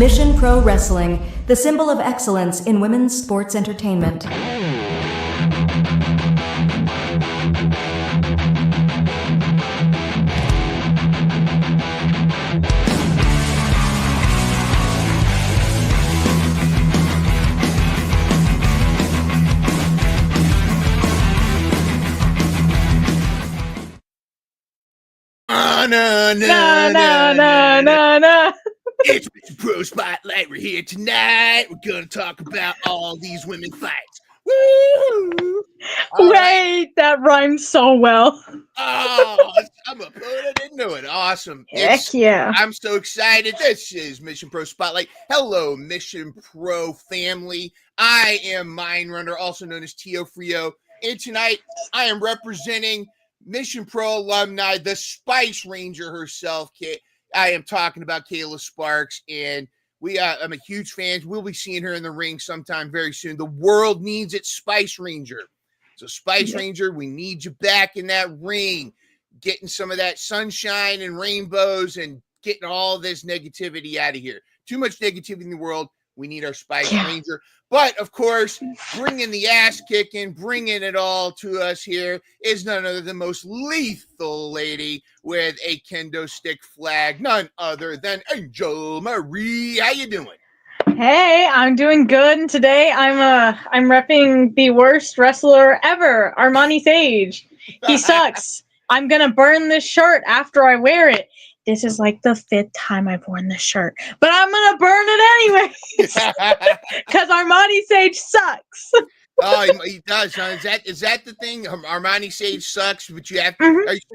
Mission Pro Wrestling, the symbol of excellence in women's sports entertainment. No. It's Mission Pro Spotlight. We're here tonight. We're going to talk about all these women fights. Woo! Wait, that rhymes so well. Oh, I'm going to put it into it. Awesome. Heck yeah. I'm so excited. This is Mission Pro Spotlight. Hello, Mission Pro family. I am Mind Runner, also known as Tio Frio. And tonight, I am representing Mission Pro alumni, the Spice Ranger herself, I am talking about Kayla Sparks, and I'm a huge fan. We'll be seeing her in the ring sometime very soon. The world needs it, Spice Ranger. So Spice Ranger, we need you back in that ring, getting some of that sunshine and rainbows and getting all this negativity out of here. Too much negativity in the world. We need our Spice Ranger. But, of course, bringing the ass kicking, bringing it all to us here is none other than the most lethal lady with a kendo stick flag, none other than Angel Marie. How you doing? Hey, I'm doing good. And today I'm repping the worst wrestler ever, Armani Sage. He sucks. I'm gonna burn this shirt after I wear it. This is like the 5th time I've worn this shirt, but I'm gonna burn it anyways because Armani Sage sucks. Oh, he does, huh? Is that the thing? Armani Sage sucks, but you have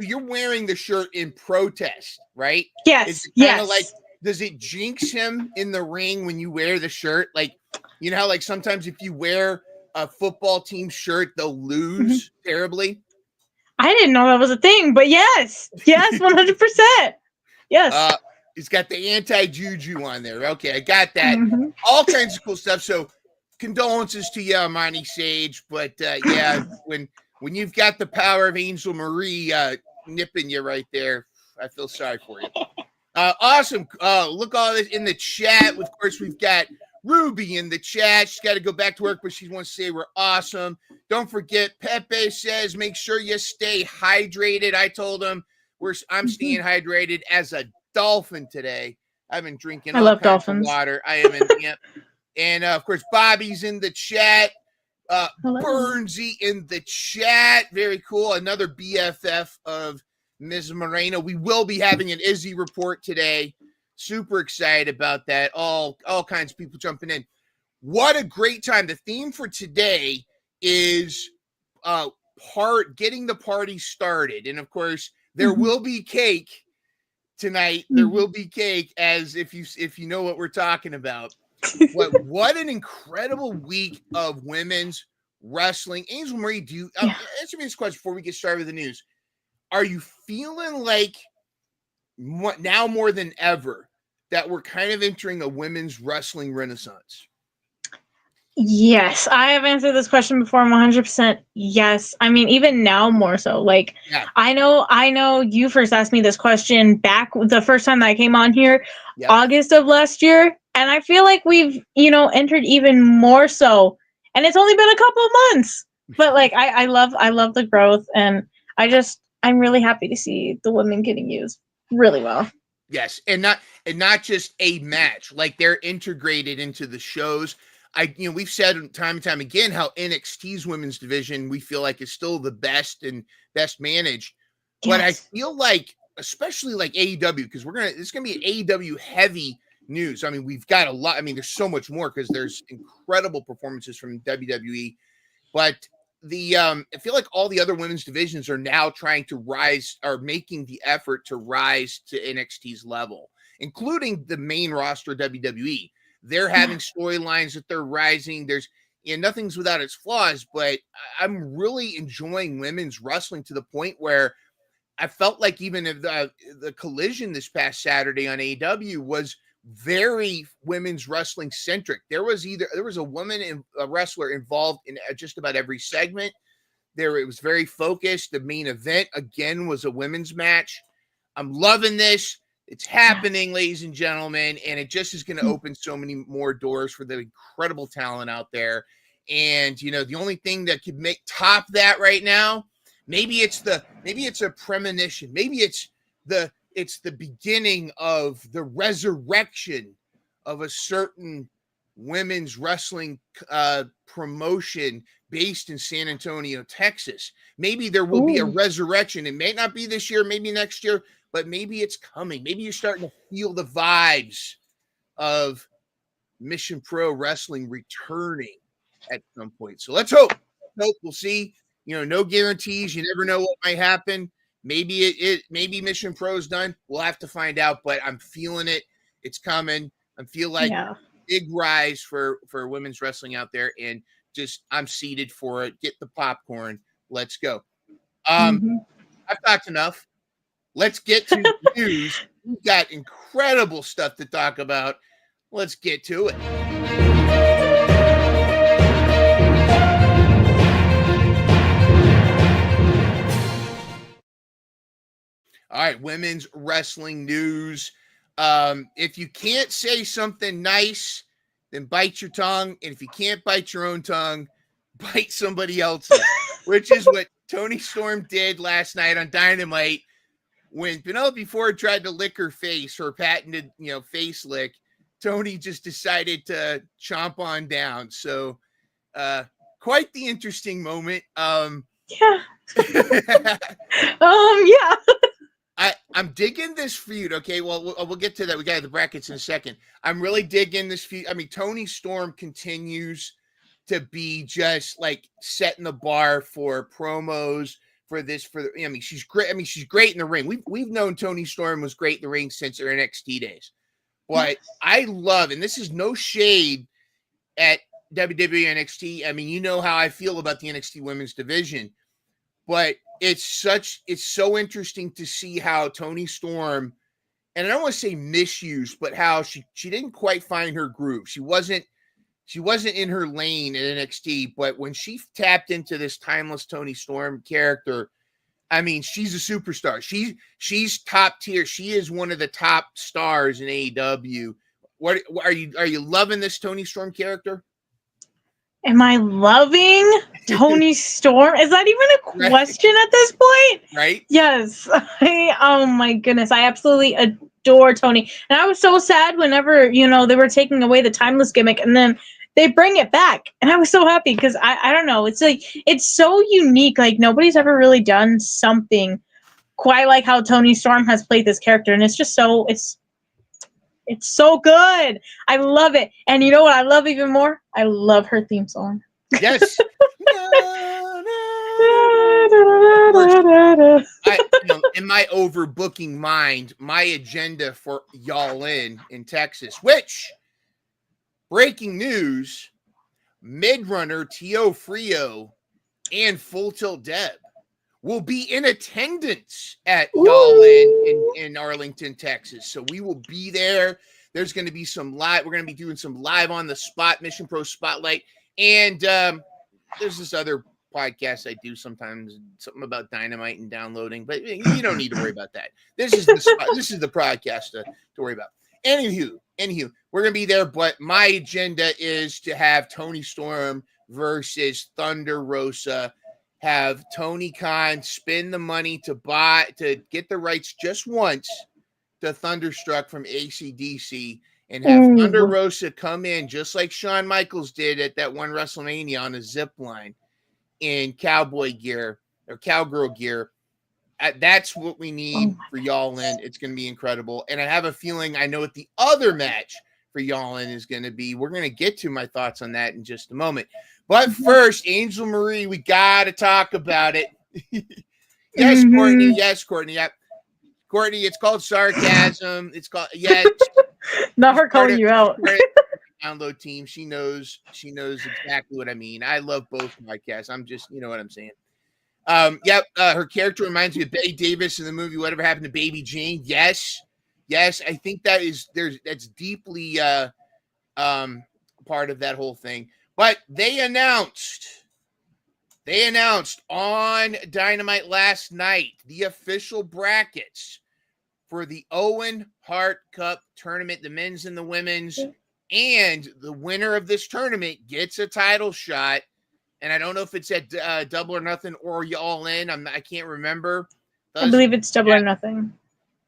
you're wearing the shirt in protest, right? Yes. Like, does it jinx him in the ring when you wear the shirt? Like, you know how like sometimes if you wear a football team shirt, they'll lose terribly. I didn't know that was a thing, but yes, 100%. Yes. He's got the anti-juju on there. Okay, I got that. All kinds of cool stuff. So condolences to you, Armani Sage. But when you've got the power of Angel Marie nipping you right there, I feel sorry for you. Awesome. Look all this in the chat. Of course, we've got Ruby in the chat. She's got to go back to work, but she wants to say we're awesome. Don't forget, Pepe says, make sure you stay hydrated. I told him I'm staying hydrated as a dolphin today. I've been drinking all kinds dolphins. Of water. I am in and of course, Bobby's in the chat. Burnsy in the chat. Very cool. Another BFF of Ms. Moreno. We will be having an Izzy report today. Super excited about that. All kinds of people jumping in. What a great time. The theme for today is getting the party started. And of course, there will be cake tonight. There will be cake, as if you know what we're talking about. What an incredible week of women's wrestling. Angel Marie, answer me this question before we get started with the news. Are you feeling like now more than ever that we're kind of entering a women's wrestling renaissance? Yes, I have answered this question before. I'm 100% yes. I mean, even now more so. Like, I know you first asked me this question back the first time that I came on here, August of last year. And I feel like we've, entered even more so. And it's only been a couple of months. But like, I love the growth. And I'm really happy to see the women getting used really well. Yes. And not just a match, like they're integrated into the shows. We've said time and time again how NXT's women's division we feel like is still the best and best managed. Yes. But I feel like, especially like AEW, because it's gonna be an AEW heavy news. I mean, we've got a lot. I mean, there's so much more because there's incredible performances from WWE. But I feel like all the other women's divisions are now trying to rise, are making the effort to rise to NXT's level, including the main roster WWE. They're having storylines that they're rising. There's nothing's without its flaws, but I'm really enjoying women's wrestling to the point where I felt like even if the collision this past Saturday on AEW was very women's wrestling centric. There was a woman and a wrestler involved in just about every segment. It was very focused. The main event again was a women's match. I'm loving this. It's happening, ladies and gentlemen, and it just is going to open so many more doors for the incredible talent out there. And the only thing that could top that right now, maybe it's a premonition, maybe it's the beginning of the resurrection of a certain women's wrestling promotion based in San Antonio, Texas. Maybe there will be a resurrection. It may not be this year, maybe next year, but maybe it's coming. Maybe you're starting to feel the vibes of Mission Pro Wrestling returning at some point. So let's hope. We'll see. No guarantees. You never know what might happen. Maybe maybe Mission Pro's done. We'll have to find out, but I'm feeling it. It's coming. I feel like big rise for women's wrestling out there, and just I'm seated for it. Get the popcorn. Let's go. I've talked enough. Let's get to the news. We've got incredible stuff to talk about. Let's get to it. All right, women's wrestling news. If you can't say something nice, then bite your tongue. And if you can't bite your own tongue, bite somebody else's, which is what Toni Storm did last night on Dynamite when Penelope Ford tried to lick her face, her patented, face lick. Toni just decided to chomp on down. So, quite the interesting moment. Yeah. I'm digging this feud. Okay, well, we'll get to that. We got the brackets in a second. I'm really digging this feud. I mean, Toni Storm continues to be just like setting the bar for promos for this. She's great. I mean, she's great in the ring. We've known Toni Storm was great in the ring since her NXT days. But I love, and this is no shade at WWE NXT. I mean, you know how I feel about the NXT women's division, but it's so interesting to see how Toni Storm, and I don't want to say misused, but how she didn't quite find her groove. She wasn't in her lane at NXT, but when she tapped into this timeless Toni Storm character, I mean, she's a superstar. She's top tier. She is one of the top stars in AEW. What are you loving this Toni Storm character? Am I loving Toni Storm? Is that even a question at this point? Right. Yes. Oh my goodness. I absolutely adore Toni. And I was so sad whenever, they were taking away the timeless gimmick and then they bring it back. And I was so happy because I don't know. It's like, it's so unique. Like nobody's ever really done something quite like how Toni Storm has played this character. And it's just it's so good. I love it. And you know what I love even more? I love her theme song. Yes. In my overbooking mind, my agenda for y'all in Texas, which, breaking news, Midrunner, Tio Frio, and Full Tilt Deb will be in attendance at y'all in Arlington, Texas. So we will be there. There's going to be some live. We're going to be doing some live on the spot Mission Pro Spotlight. And there's this other podcast I do sometimes, something about Dynamite and downloading, but you don't need to worry about that. This is the podcast to worry about. Anywho, we're going to be there, but my agenda is to have Toni Storm versus Thunder Rosa. Have Tony Khan spend the money to get the rights just once to Thunderstruck from AC/DC, and have Thunder Rosa come in just like Shawn Michaels did at that one WrestleMania on a zip line in cowboy gear or cowgirl gear. That's what we need for y'all in. It's going to be incredible. And I have a feeling I know what the other match for y'all in is going to be. We're going to get to my thoughts on that in just a moment. But first, Angel Marie, we got to talk about it. Yes, Courtney. Yes, Courtney. Yep. Courtney, it's called sarcasm. It's called, not her calling you out. Download team. She knows exactly what I mean. I love both podcasts. I'm just, you know what I'm saying. Her character reminds me of Betty Davis in the movie Whatever Happened to Baby Jane. Yes, I think that's deeply part of that whole thing. But they announced on Dynamite last night the official brackets for the Owen Hart Cup tournament, the men's and the women's, and the winner of this tournament gets a title shot. And I don't know if it's at Double or Nothing or you All In. I can't remember. I believe it's Double or Nothing.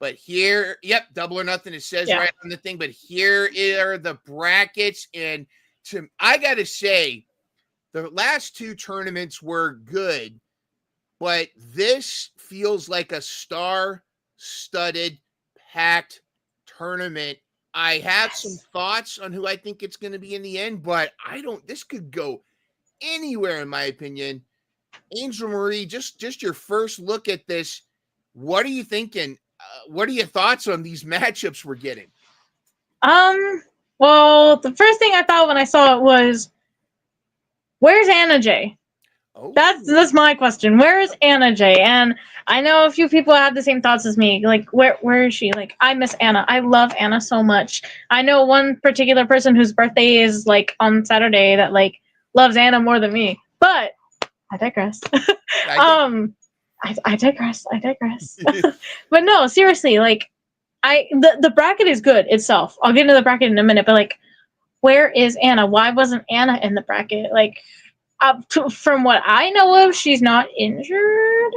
But here, Double or Nothing. It says right on the thing. But here are the brackets, and I got to say, the last two tournaments were good, but this feels like a star-studded, packed tournament. I have some thoughts on who I think it's going to be in the end, but this could go anywhere, in my opinion. Angel Marie, just your first look at this. What are you thinking? What are your thoughts on these matchups we're getting? Well, the first thing I thought when I saw it was, where's Anna Jay? Oh. That's my question. Where is Anna Jay? And I know a few people have the same thoughts as me. Like, where is she? Like, I miss Anna. I love Anna so much. I know one particular person whose birthday is like on Saturday that like loves Anna more than me. But I digress. I digress. But no, seriously, like the bracket is good itself. I'll get into the bracket in a minute, but like, where is Anna? Why wasn't Anna in the bracket? Like, from what I know of, she's not injured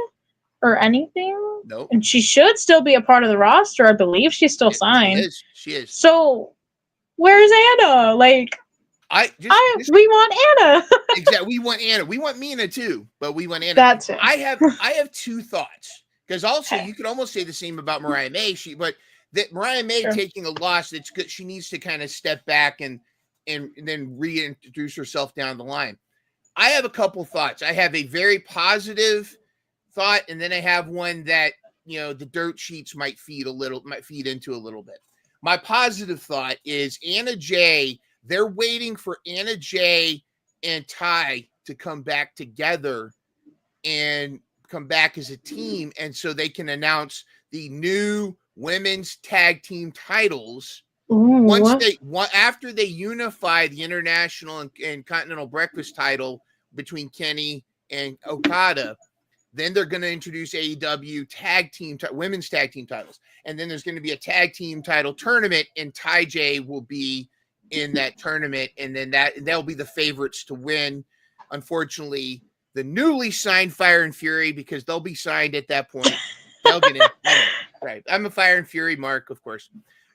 or anything. Nope. And she should still be a part of the roster. I believe she's still signed. She is. So, where's Anna? Like, we want Anna. Exactly. We want Anna. We want Mina too, but we want Anna. That's it. I have two thoughts, because also you could almost say the same about Mariah May. But that Mariah May taking a loss, it's good. She needs to kind of step back and then reintroduce herself down the line. I have a couple thoughts. I have a very positive thought, and then I have one that the dirt sheets might feed into a little bit. My positive thought is Anna Jay. They're waiting for Anna Jay and Ty to come back together and come back as a team, and so they can announce the new women's tag team titles. Ooh. After they unify the international and continental breakfast title between Kenny and Okada, then they're going to introduce AEW women's tag team titles, and then there's going to be a tag team title tournament, and Ty J will be in that tournament, and then they'll be the favorites to win. Unfortunately, the newly signed Fire and Fury, because they'll be signed at that point, they'll get in. Right, I'm a Fire and Fury mark, of course.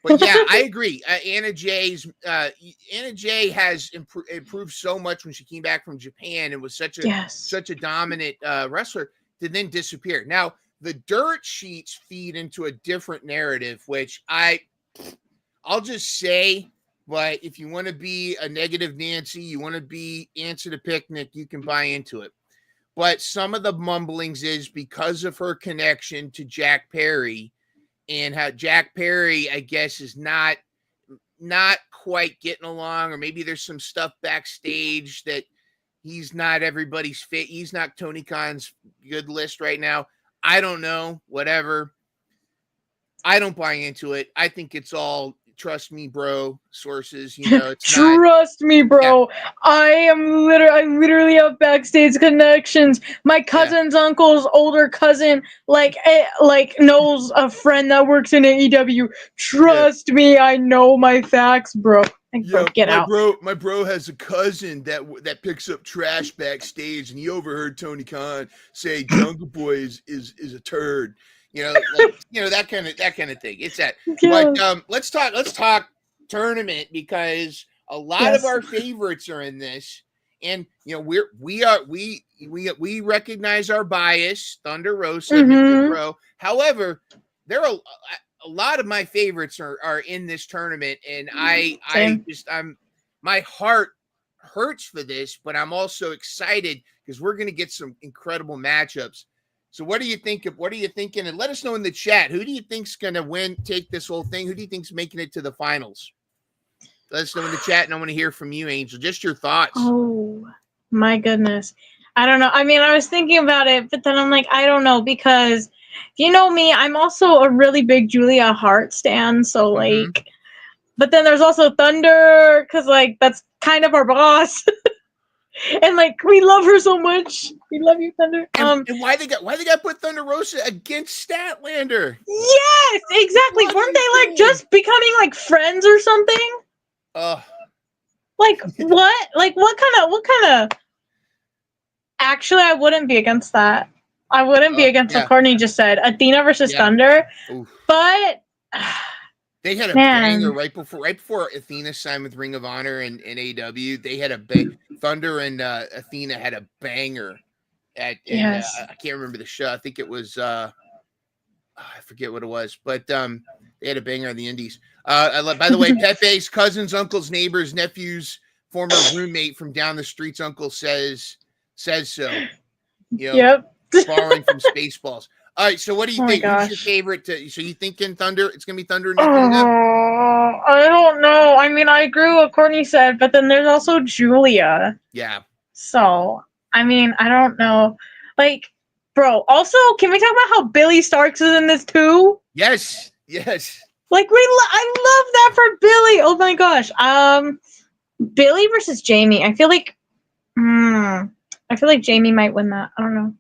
But yeah, I agree. Anna Jay has improved so much when she came back from Japan and was such a dominant wrestler, to then disappear. Now the dirt sheets feed into a different narrative, which I'll just say. But if you want to be a negative Nancy, you want to be Answer the Picnic, you can buy into it. But some of the mumblings is because of her connection to Jack Perry, and how Jack Perry, I guess, is not quite getting along, or maybe there's some stuff backstage that he's not everybody's fit. He's not Tony Khan's good list right now. I don't know, whatever. I don't buy into it. I think it's all trust me, bro, sources, it's trust me, bro. Yeah. I literally have backstage connections. My cousin's uncle's older cousin, knows a friend that works in AEW. Trust me, I know my facts, bro. Get out. My bro has a cousin that picks up trash backstage, and he overheard Tony Khan say Jungle Boy is a turd. That kind of thing. It's that. Yeah. But let's talk tournament, because a lot of our favorites are in this, and we recognize our bias. Thunder Rosa, Pro. However, there are a lot of my favorites are in this tournament, and my heart hurts for this, but I'm also excited because we're going to get some incredible matchups. So what do you think? What are you thinking? And let us know in the chat. Who do you think's going to take this whole thing? Who do you think's making it to the finals? Let us know in the chat, and I want to hear from you, Angel. Just your thoughts. Oh, my goodness. I don't know. I mean, I was thinking about it, but then I'm like, I don't know, because you know me, I'm also a really big Julia Hart stan. So but then there's also Thunder, because that's kind of our boss. And like we love her so much. We love you, Thunder. And why they got put Thunder Rosa against Statlander? Yes, exactly. Weren't they like just becoming like friends or something? Like what? Like what kind of Actually, I wouldn't be against that. I wouldn't be against what Courtney just said. Athena versus Thunder. Oof. But they had a banger right before Athena signed with Ring of Honor and AEW. They had a Thunder and Athena had a banger at I can't remember the show. I think it was I forget what it was, but they had a banger on the Indies. By the way, Pepe's cousins, uncles, neighbors, nephews, former roommate from down the street's uncle says so. You know, borrowing from Spaceballs. All right, so what do you think? Who's your favorite? So you thinking Thunder? It's gonna be Thunder and Athena? I don't know. I mean, I agree with what Courtney said, but then there's also Julia. Yeah. So I mean, I don't know. Like, bro. Also, can we talk about how Billy Starks is in this too? Yes. Like I love that for Billy. Oh my gosh. Billy versus Jamie. I feel like Jamie might win that. I don't know.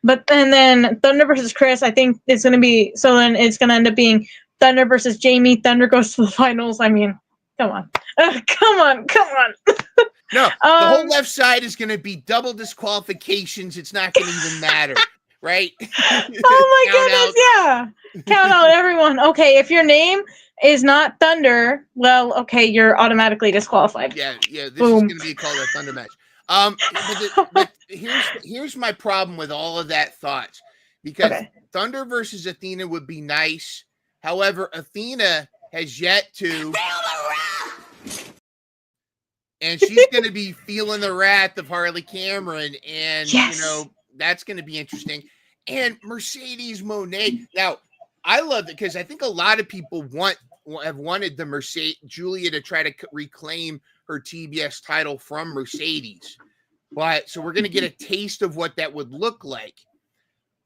But and then Thunder versus Chris, I think it's going to be, so then it's going to end up being Thunder versus Jamie. Thunder goes to the finals. I mean, come on. Come on. No, the whole left side is going to be double disqualifications. It's not going to even matter, right? Oh my goodness, yeah. Count out everyone. Okay, if your name is not Thunder, well, okay, you're automatically disqualified. Yeah, this is going to be called a Thunder match. But here's my problem with all of that thoughts, because Thunder versus Athena would be nice. However, Athena has yet to, and she's going to be feeling the wrath of Harley Cameron, and that's going to be interesting. And Mercedes Moné. Now, I love it because I think a lot of people have wanted the Julia to try to reclaim her TBS title from Mercedes. But so we're going to get a taste of what that would look like.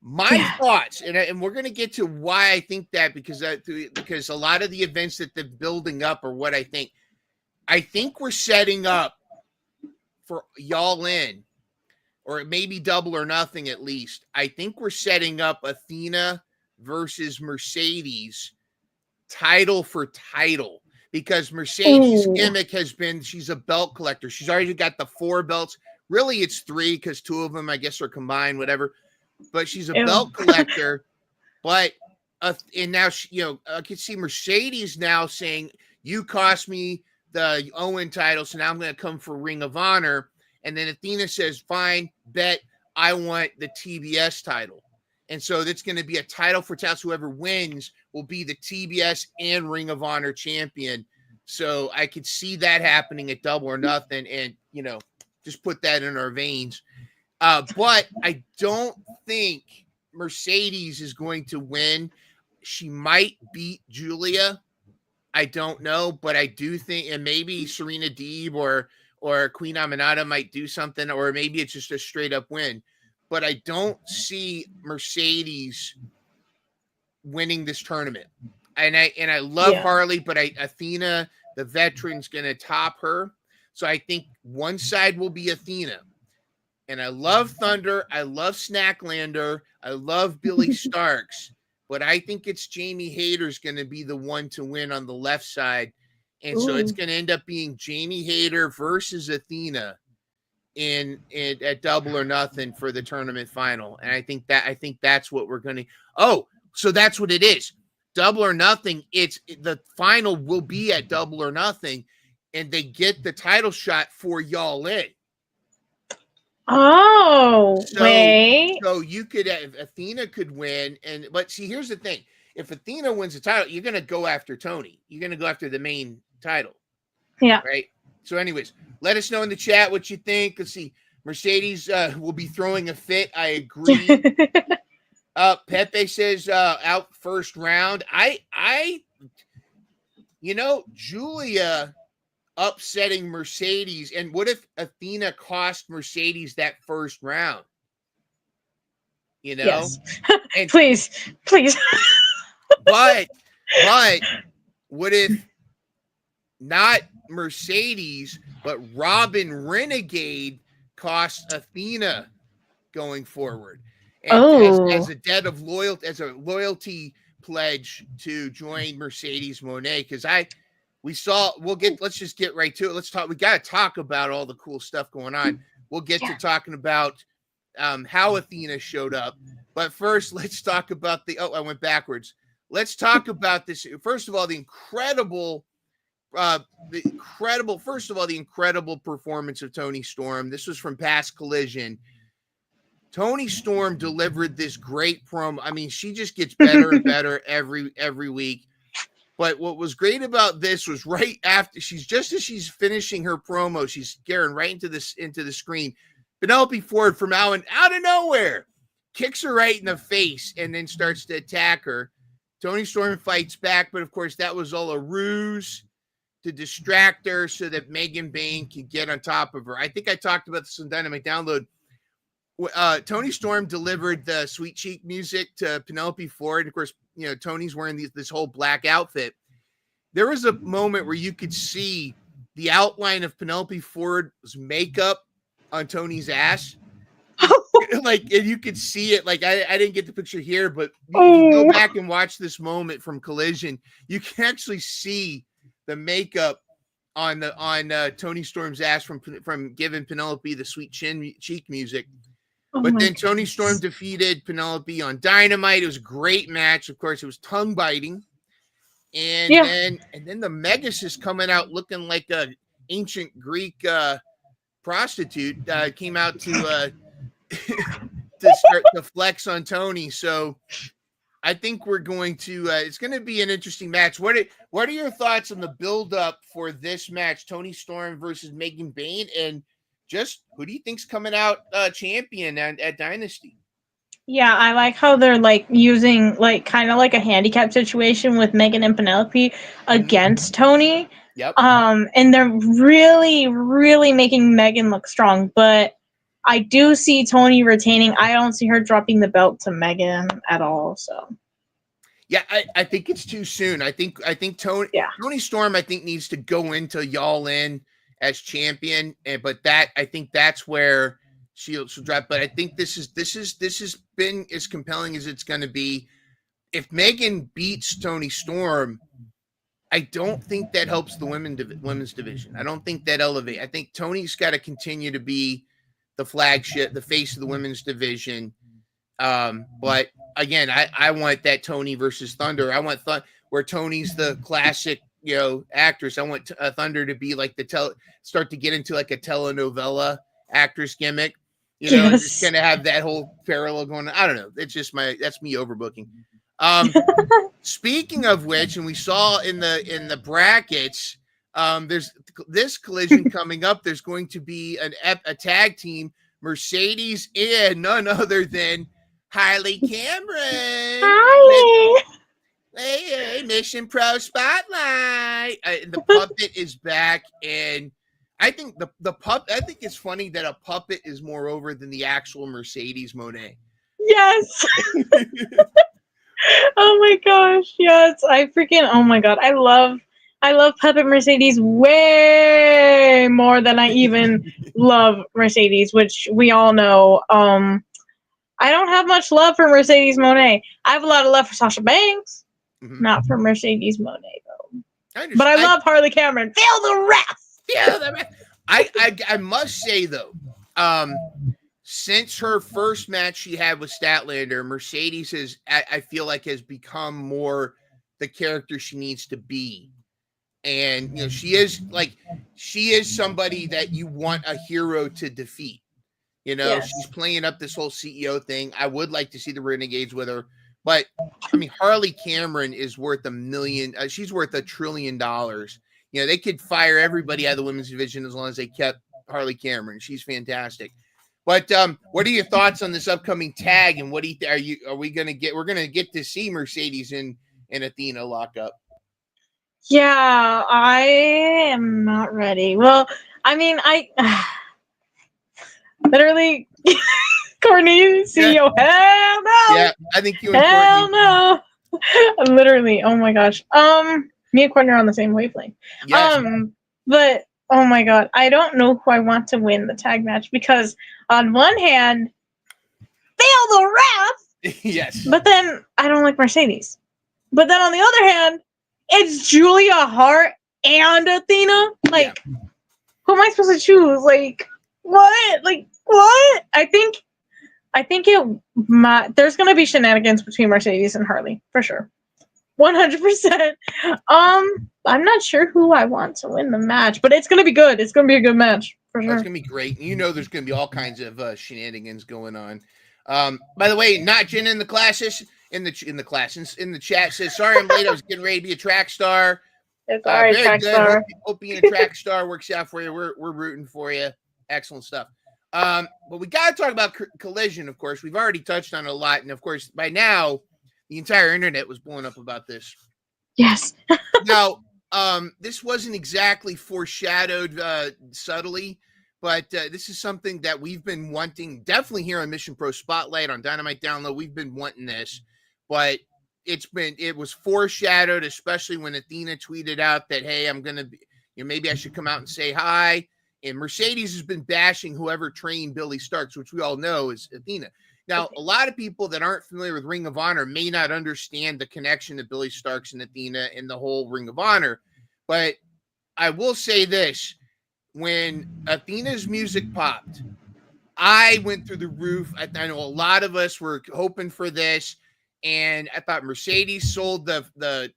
My thoughts, and we're going to get to why I think that, because a lot of the events that they're building up are what I think. I think we're setting up for Y'all In, or maybe Double or Nothing at least. I think we're setting up Athena versus Mercedes title for title. Because Mercedes' gimmick has been she's a belt collector. She's already got the 4 belts. Really, it's 3 because 2 of them, I guess, are combined, whatever. But she's a belt collector. But and now I can see Mercedes now saying, "You cost me the Owen title, so now I'm going to come for Ring of Honor." And then Athena says, "Fine, bet I want the TBS title." And so that's going to be a title for titles. Whoever wins will be the TBS and Ring of Honor champion. So I could see that happening at Double or Nothing, and just put that in our veins. But I don't think Mercedes is going to win. She might beat Julia. I don't know, but I do think, and maybe Serena Deeb or Queen Aminata might do something, or maybe it's just a straight up win. But I don't see Mercedes winning this tournament. And I love Harley, but Athena, the veteran's going to top her. So I think one side will be Athena. And I love Thunder. I love Snacklander. I love Billy Starks. But I think it's Jamie Hayter's going to be the one to win on the left side. And so it's going to end up being Jamie Hayter versus Athena at Double or Nothing for the tournament final. And I think that's what we're going to. Oh, so that's what it is. Double or Nothing. The final will be at Double or Nothing, and they get the title shot for Y'all In. Oh, wait. So you could have Athena could win, but see, here's the thing: if Athena wins the title, you're going to go after Toni. You're going to go after the main title. Yeah. Right. So, anyways, let us know in the chat what you think. Let's see. Mercedes will be throwing a fit. I agree. Pepe says out first round. Julia upsetting Mercedes. And what if Athena cost Mercedes that first round? Yes. And, please. But what if not Mercedes, but Robin Renegade cost Athena going forward. And as a debt of loyalty, as a loyalty pledge to join Mercedes Moné, because let's just get right to it. We got to talk about all the cool stuff going on. We'll get to talking about how Athena showed up. But first, let's talk about I went backwards. Let's talk about this. First of all, the incredible performance of Toni Storm. This was from past Collision. Toni Storm delivered this great promo. I mean, she just gets better and better every week. But what was great about this was right after as she's finishing her promo, she's staring right into the screen. Penelope Ford from out of nowhere kicks her right in the face and then starts to attack her. Toni Storm fights back, but of course that was all a ruse to distract her so that Megan Bayne could get on top of her. I think I talked about this on Dynamite Download. Toni Storm delivered the Sweet Cheek music to Penelope Ford. Of course, Toni's wearing this whole black outfit. There was a moment where you could see the outline of Penelope Ford's makeup on Toni's ass. And you could see it. I didn't get the picture here, but if you go back and watch this moment from Collision, you can actually see the makeup on Toni Storm's ass from giving Penelope the Sweet Cheek music. But then Toni Storm defeated Penelope on Dynamite. It was a great match. Of course, it was tongue biting. And then the Megas coming out looking like an ancient Greek prostitute came out to start to flex on Toni. So I think we're going to it's going to be an interesting match. What are your thoughts on the build up for this match, Toni Storm versus Megan Bayne, and just who do you think's coming out champion at Dynasty? Yeah, I like how they're using kind of like a handicap situation with Megan and Penelope against Toni. Yep. And they're really, really making Megan look strong. But I do see Toni retaining. I don't see her dropping the belt to Megan at all. So. Yeah, I think it's too soon. I think Toni Storm needs to go into Y'all In as champion, but I think that's where she'll drop. But I think this has been as compelling as it's going to be. If Megan beats Toni Storm, I don't think that helps the women's division. I don't think that elevates. I think Toni's got to continue to be the flagship, the face of the women's division. But again, I want that Toni versus Thunder. I want where Toni's the classic, actress. I want Thunder to be like start to get into like a telenovela actress gimmick. Just kind of have that whole parallel going on. I don't know. It's just that's me overbooking. Speaking of which, and we saw in the brackets, there's this Collision coming up. There's going to be a tag team, Mercedes and none other than Harley Cameron. Hi. Hey, Mission Pro Spotlight. The puppet is back, and I think I think it's funny that a puppet is more over than the actual Mercedes Moné. Yes. Oh my gosh, yes. Oh my god. I love Puppet Mercedes way more than I even love Mercedes, which we all know. I don't have much love for Mercedes Moné. I have a lot of love for Sasha Banks. Mm-hmm. Not for Mercedes Moné, though. But I love Harley Cameron. Feel the rest. I must say, though, since her first match she had with Statlander, Mercedes I feel like has become more the character she needs to be. And, she is somebody that you want a hero to defeat. She's playing up this whole CEO thing. I would like to see the Renegades with her. But, I mean, Harley Cameron is worth $1 million. She's worth $1 trillion. They could fire everybody out of the women's division as long as they kept Harley Cameron. She's fantastic. But what are your thoughts on this upcoming tag? And what are we going to get? We're going to get to see Mercedes and Athena lock up. Yeah, I am not ready. Well, I mean, literally... Courtney, CEO, hell no! Yeah, I think you and hell Courtney. No! Literally, oh my gosh. Me and Courtney are on the same wavelength. Yes. But Oh my god, I don't know who I want to win the tag match because on one hand, fail the ref. Yes. But then I don't like Mercedes. But then on the other hand, it's Julia Hart and Athena. Like, who am I supposed to choose? Like, what? Like, what? I think there's gonna be shenanigans between Mercedes and Harley for sure. 100%. I'm not sure who I want to win the match, but it's gonna be good. It's gonna be a good match for sure. It's gonna be great. You know, there's gonna be all kinds of shenanigans going on. By the way, not Jen in the classes in the chat says, "Sorry, I'm late. I was getting ready to be a track star." It's all right, track star. Hope being a track star works out for you. We're rooting for you. Excellent stuff. But we got to talk about Collision. Of course, we've already touched on it a lot, and of course, by now, the entire internet was blowing up about this. Yes. Now, this wasn't exactly foreshadowed subtly, but this is something that we've been wanting, definitely here on Mission Pro Spotlight on Dynamite Download. We've been wanting this, but it was foreshadowed, especially when Athena tweeted out that, hey, I'm going to be, maybe I should come out and say hi. And Mercedes has been bashing whoever trained Billy Starks, which we all know is Athena. Now, a lot of people that aren't familiar with Ring of Honor may not understand the connection to Billy Starks and Athena and the whole Ring of Honor. But I will say this. When Athena's music popped, I went through the roof. I know a lot of us were hoping for this. And I thought Mercedes sold the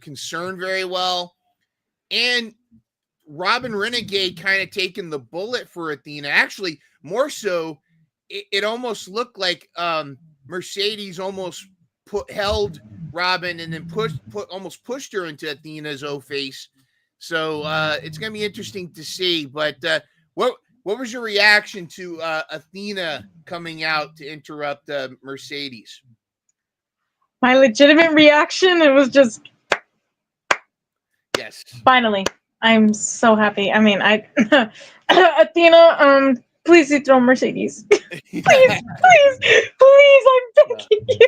concern very well. And Robin Renegade kind of taking the bullet for Athena. Actually, more so, it almost looked like Mercedes almost held Robin and then almost pushed her into Athena's face. So it's going to be interesting to see. But what was your reaction to Athena coming out to interrupt Mercedes? My legitimate reaction, it was just, yes. Finally, I'm so happy. I mean, Athena, please dethrone Mercedes. please, I'm begging you.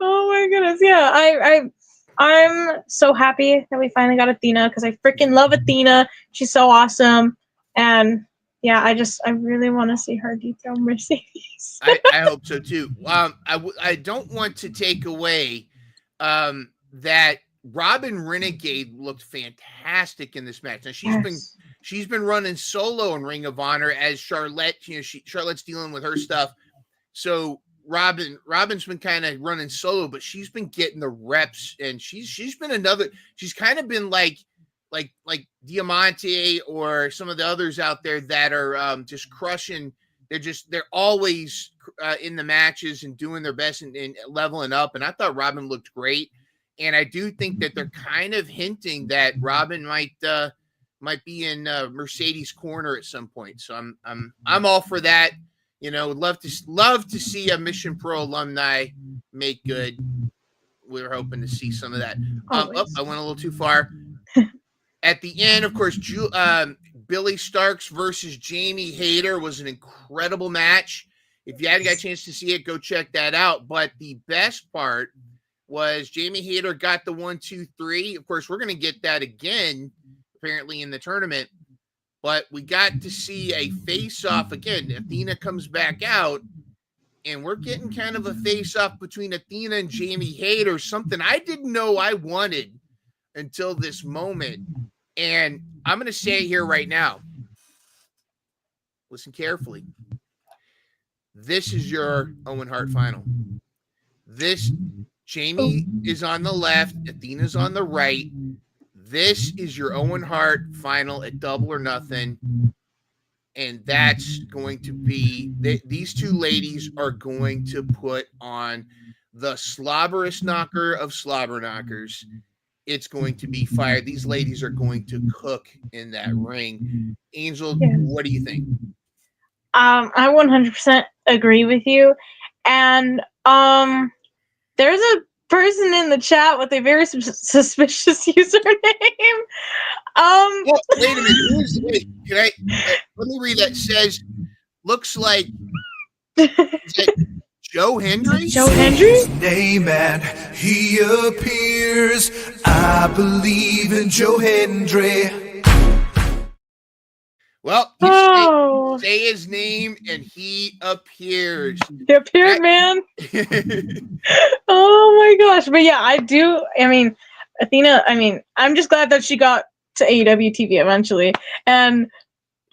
Oh my goodness, yeah, I'm so happy that we finally got Athena because I freaking love Athena. She's so awesome, and yeah, I really want to see her dethrone Mercedes. I hope so too. I don't want to take away that Robin Renegade looked fantastic in this match. Now she's been running solo in Ring of Honor as Charlotte. Charlotte's dealing with her stuff, so Robin's been kind of running solo, but she's been getting the reps, and she's kind of been like Diamante or some of the others out there that are just crushing. They're always in the matches and doing their best and leveling up. And I thought Robin looked great, and I do think that they're kind of hinting that Robin might be in Mercedes' corner at some point. So I'm all for that. Love to see a Mission Pro alumni make good. We're hoping to see some of that. I went a little too far. At the end, of course, Billy Starks versus Jamie Hayter was an incredible match. If you hadn't got a chance to see it, go check that out. But the best part was Jamie Hayter got the 1, 2, 3. Of course, we're going to get that again, apparently, in the tournament. But we got to see a face-off again. Athena comes back out, and we're getting kind of a face-off between Athena and Jamie Hayter, something I didn't know I wanted until this moment. And I'm going to say it here right now. Listen carefully. This is your Owen Hart final. Jamie is on the left, Athena's on the right. This is your Owen Hart final at Double or Nothing. And that's going to be, these two ladies are going to put on the slobberest knocker of slobber knockers. It's going to be fire. These ladies are going to cook in that ring. Angel, yes. What do you think? I 100% agree with you. And there's a person in the chat with a very suspicious username. Wait a minute. Let me read that. It says, looks like Joe Hendry? Joe Hendry? His name and he appears. I believe in Joe Hendry. Well, you say his name and he appears. He appeared, man. Oh my gosh. But yeah, I mean, Athena, I'm just glad that she got to AEW TV eventually. And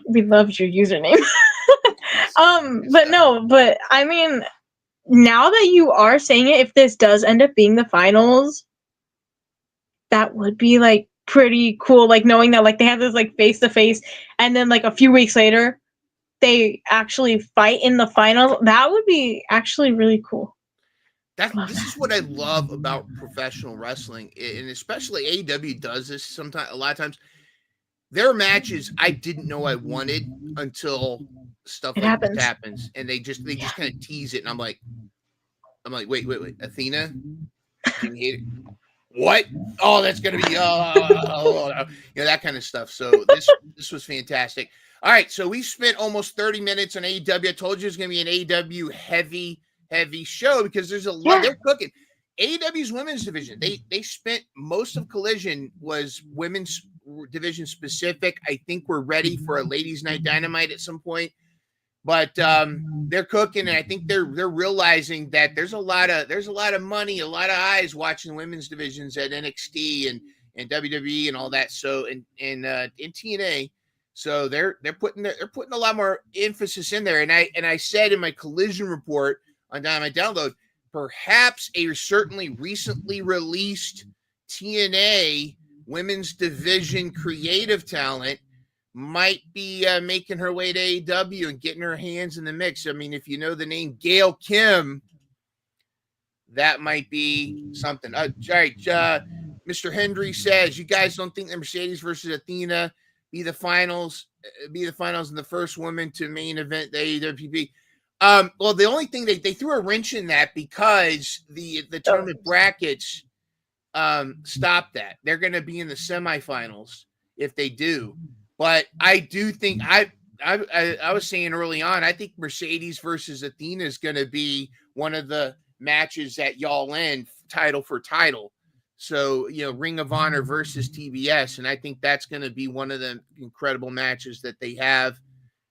we loved your username. But I mean, now that you are saying it, if this does end up being the finals, that would be like pretty cool. Like knowing that like they have this like face to face, and then like a few weeks later, they actually fight in the finals. That would be actually really cool. This is what I love about professional wrestling, and especially AEW does this sometimes. A lot of times, there are matches I didn't know I wanted until stuff like this happens, and they just kind of tease it, and I'm like, wait, Athena, can you hate it? What? Oh, that's gonna be that kind of stuff. So this was fantastic. All right, so we spent almost 30 minutes on AEW. I told you it's gonna be an AEW heavy show because there's a lot. They're cooking. AEW's women's division. They spent most of Collision was women's division specific. I think we're ready for a ladies' night Dynamite at some point, but they're cooking, and I think they're realizing that there's a lot of money, a lot of eyes watching women's divisions at NXT and WWE and all that. So in TNA, so they're putting a lot more emphasis in there. And I said in my Collision report on Dynamite Download, perhaps a certainly recently released TNA women's division creative talent might be making her way to AEW and getting her hands in the mix. I mean, if you know the name Gail Kim, that might be something. All right, Mr. Hendry says, you guys don't think that Mercedes versus Athena be the finals and the first woman to main event the AEWP? Well, the only thing they threw a wrench in that because the tournament brackets stopped that. They're going to be in the semifinals if they do. But I do think I was saying early on, I think Mercedes versus Athena is going to be one of the matches that y'all end title for title. So, Ring of Honor versus TBS. And I think that's going to be one of the incredible matches that they have.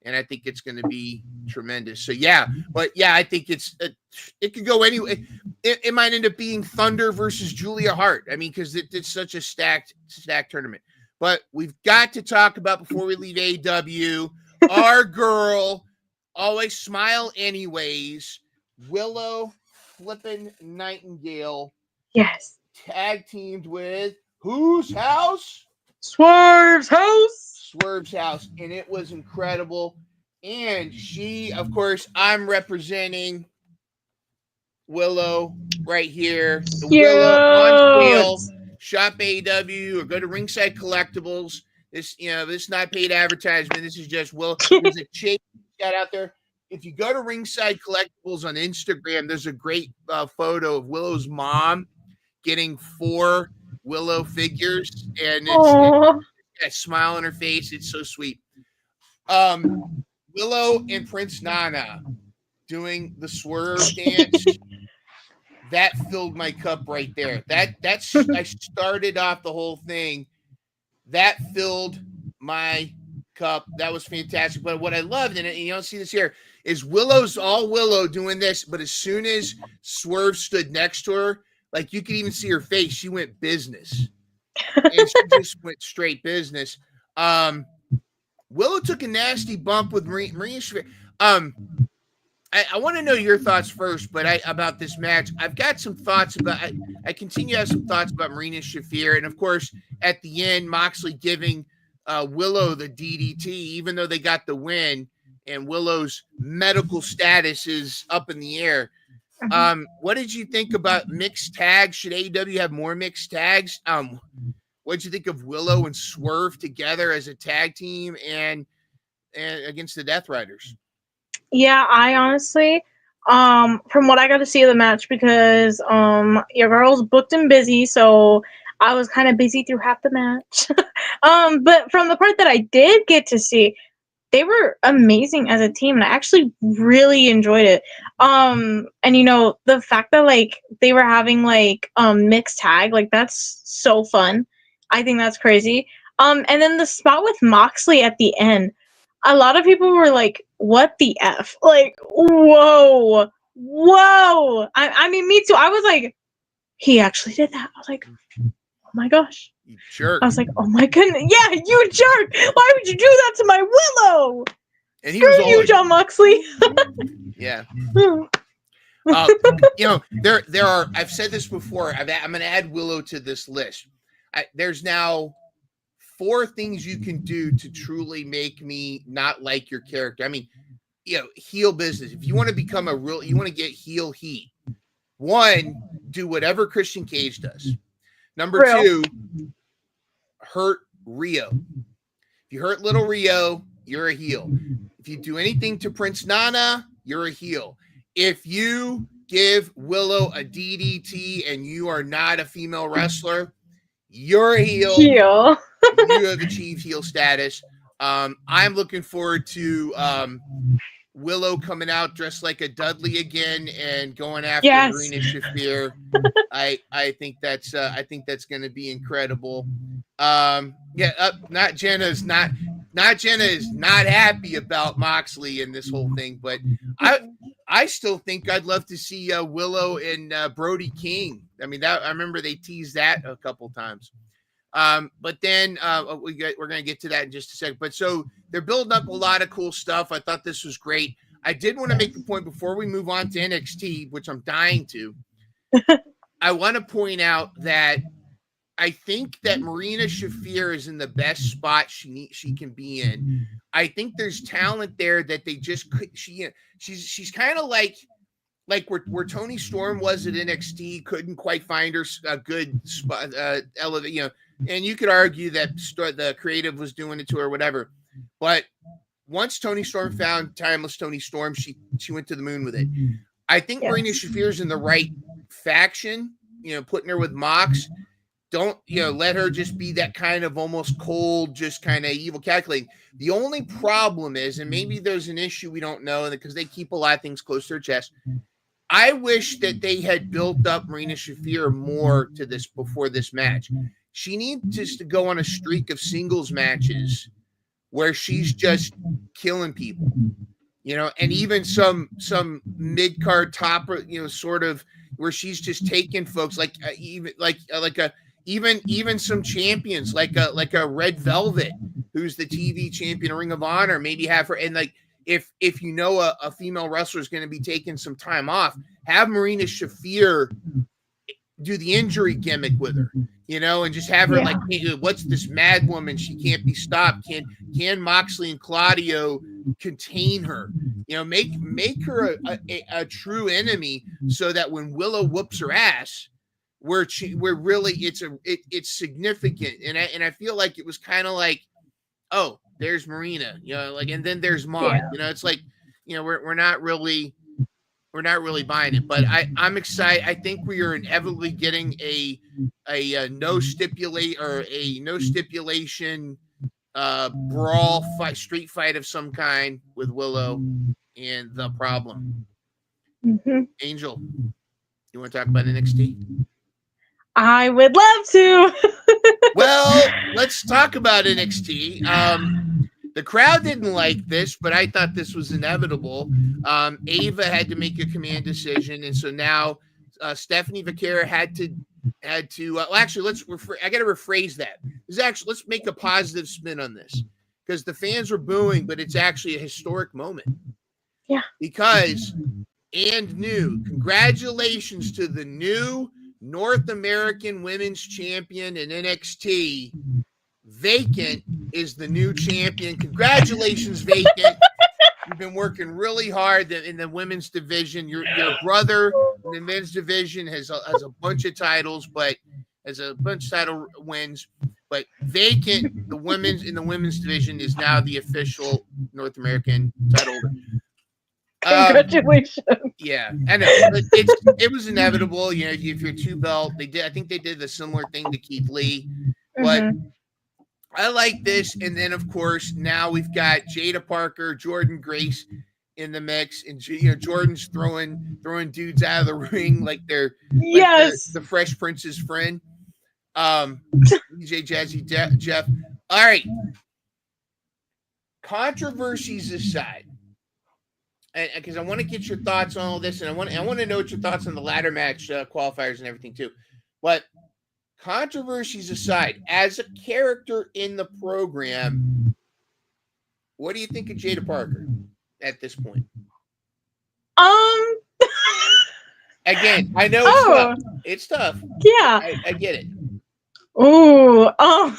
And I think it's going to be tremendous. So, I think it could go anyway. It might end up being Thunder versus Julia Hart. I mean, because it's such a stacked tournament. But we've got to talk about, before we leave AEW, our girl, always smile anyways, Willow flippin' Nightingale. Yes. Tag teamed with whose house? Swerve's house. And it was incredible. And she, of course, I'm representing Willow right here. The Willow on sale. Shop AEW or go to Ringside Collectibles. This is not paid advertisement. This is just Willow. There's a chick got out there. If you go to Ringside Collectibles on Instagram, there's a great photo of Willow's mom getting 4 Willow figures, and it's got a smile on her face. It's so sweet. Willow and Prince Nana doing the swerve dance. That filled my cup right there. That's I started off the whole thing. That filled my cup. That was fantastic. But what I loved, and you don't see this here, is Willow's all Willow doing this. But as soon as Swerve stood next to her, like you could even see her face, she went business. And she just went straight business. Willow took a nasty bump with Maria. I want to know your thoughts first, but about this match, I've got some thoughts about. I continue to have some thoughts about Marina Shafir, and of course, at the end, Moxley giving Willow the DDT, even though they got the win, and Willow's medical status is up in the air. What did you think about mixed tags? Should AEW have more mixed tags? What did you think of Willow and Swerve together as a tag team and against the Death Riders? Yeah, I honestly, from what I got to see of the match, because your girl's booked and busy, so I was kind of busy through half the match. But from the part that I did get to see, they were amazing as a team, and I actually really enjoyed it. And the fact that like they were having like mixed tag, like that's so fun. I think that's crazy. And then the spot with Moxley at the end, a lot of people were like, "What the f?" Like, whoa. I mean, me too. I was like, he actually did that. I was like, oh my gosh. You jerk. I was like, oh my goodness. Yeah, you jerk. Why would you do that to my Willow? And he Screw was you, always, John Moxley. yeah. There are, I've said this before, I'm going to add Willow to this list. There's now 4 things you can do to truly make me not like your character. I mean, heel business. If you want to become you want to get heel heat. 1, do whatever Christian Cage does. Number 2, hurt Rio. If you hurt little Rio, you're a heel. If you do anything to Prince Nana, you're a heel. If you give Willow a DDT and you are not a female wrestler, you're a heel. You have achieved heel status. I'm looking forward to Willow coming out dressed like a Dudley again and going after Marina Shafir. I think that's going to be incredible. Not Jenna is not happy about Moxley and this whole thing, but I still think I'd love to see Willow and Brody King. I mean, I remember they teased that a couple times. But then we're going to get to that in just a second. But so they're building up a lot of cool stuff. I thought this was great. I did want to make the point before we move on to NXT, which I'm dying to. I want to point out that I think that Marina Shafir is in the best spot she can be in. I think there's talent there that they just could. She's kind of like where Toni Storm was at NXT, couldn't quite find her a good spot, elevate, and you could argue that the creative was doing it to her, whatever. But once Toni Storm found timeless Toni Storm, she went to the moon with it. I think Marina Shafir's in the right faction, putting her with Mox. Don't, let her just be that kind of almost cold, just kind of evil calculating. The only problem is, and maybe there's an issue we don't know, because they keep a lot of things close to their chest. I wish that they had built up Marina Shafir more to this before this match. She needs just to go on a streak of singles matches where she's just killing people, and even some mid-card topper, sort of where she's just taking folks even some champions like a Red Velvet, who's the TV champion of Ring of Honor, maybe have her. And if a female wrestler is going to be taking some time off, have Marina Shafir do the injury gimmick with her, and just have her hey, what's this mad woman? She can't be stopped. Can Moxley and Claudio contain her? Make her a true enemy, so that when Willow whoops her ass, we're really it's significant. And I feel like it was kind of like, oh, there's Marina, and then there's Maud. It's like, we're not really buying it, but I'm excited. I think we are inevitably getting a no stipulation brawl fight, street fight of some kind with Willow and The Problem. Angel, you want to talk about NXT? I would love to. Well, let's talk about NXT. The crowd didn't like this, but I thought this was inevitable. Ava had to make a command decision, and so now Stephanie Vaquera had to. Well, actually, I got to rephrase that. Let's make a positive spin on this, because the fans were booing, but it's actually a historic moment. Yeah. Because congratulations to the new North American Women's Champion in NXT. Vacant is the new champion. Congratulations, Vacant. You've been working really hard in the women's division. Your brother in the men's division has a bunch of titles, but has a bunch of title wins. But Vacant, in the women's division, is now the official North American title holder. Congratulations. Yeah, I know. It was inevitable. If you're 2 belt, I think they did a similar thing to Keith Lee. But I like this. And then, of course, now we've got Jada Parker, Jordan Grace in the mix, and Jordan's throwing dudes out of the ring like they're the Fresh Prince's friend. DJ Jazzy Jeff. All right. Controversies aside, because I want to get your thoughts on all this, and I want to know what your thoughts on the ladder match qualifiers and everything too. But controversies aside, as a character in the program, what do you think of Jada Parker at this point? Again, I know it's tough. It's tough. Yeah, I get it. Ooh, I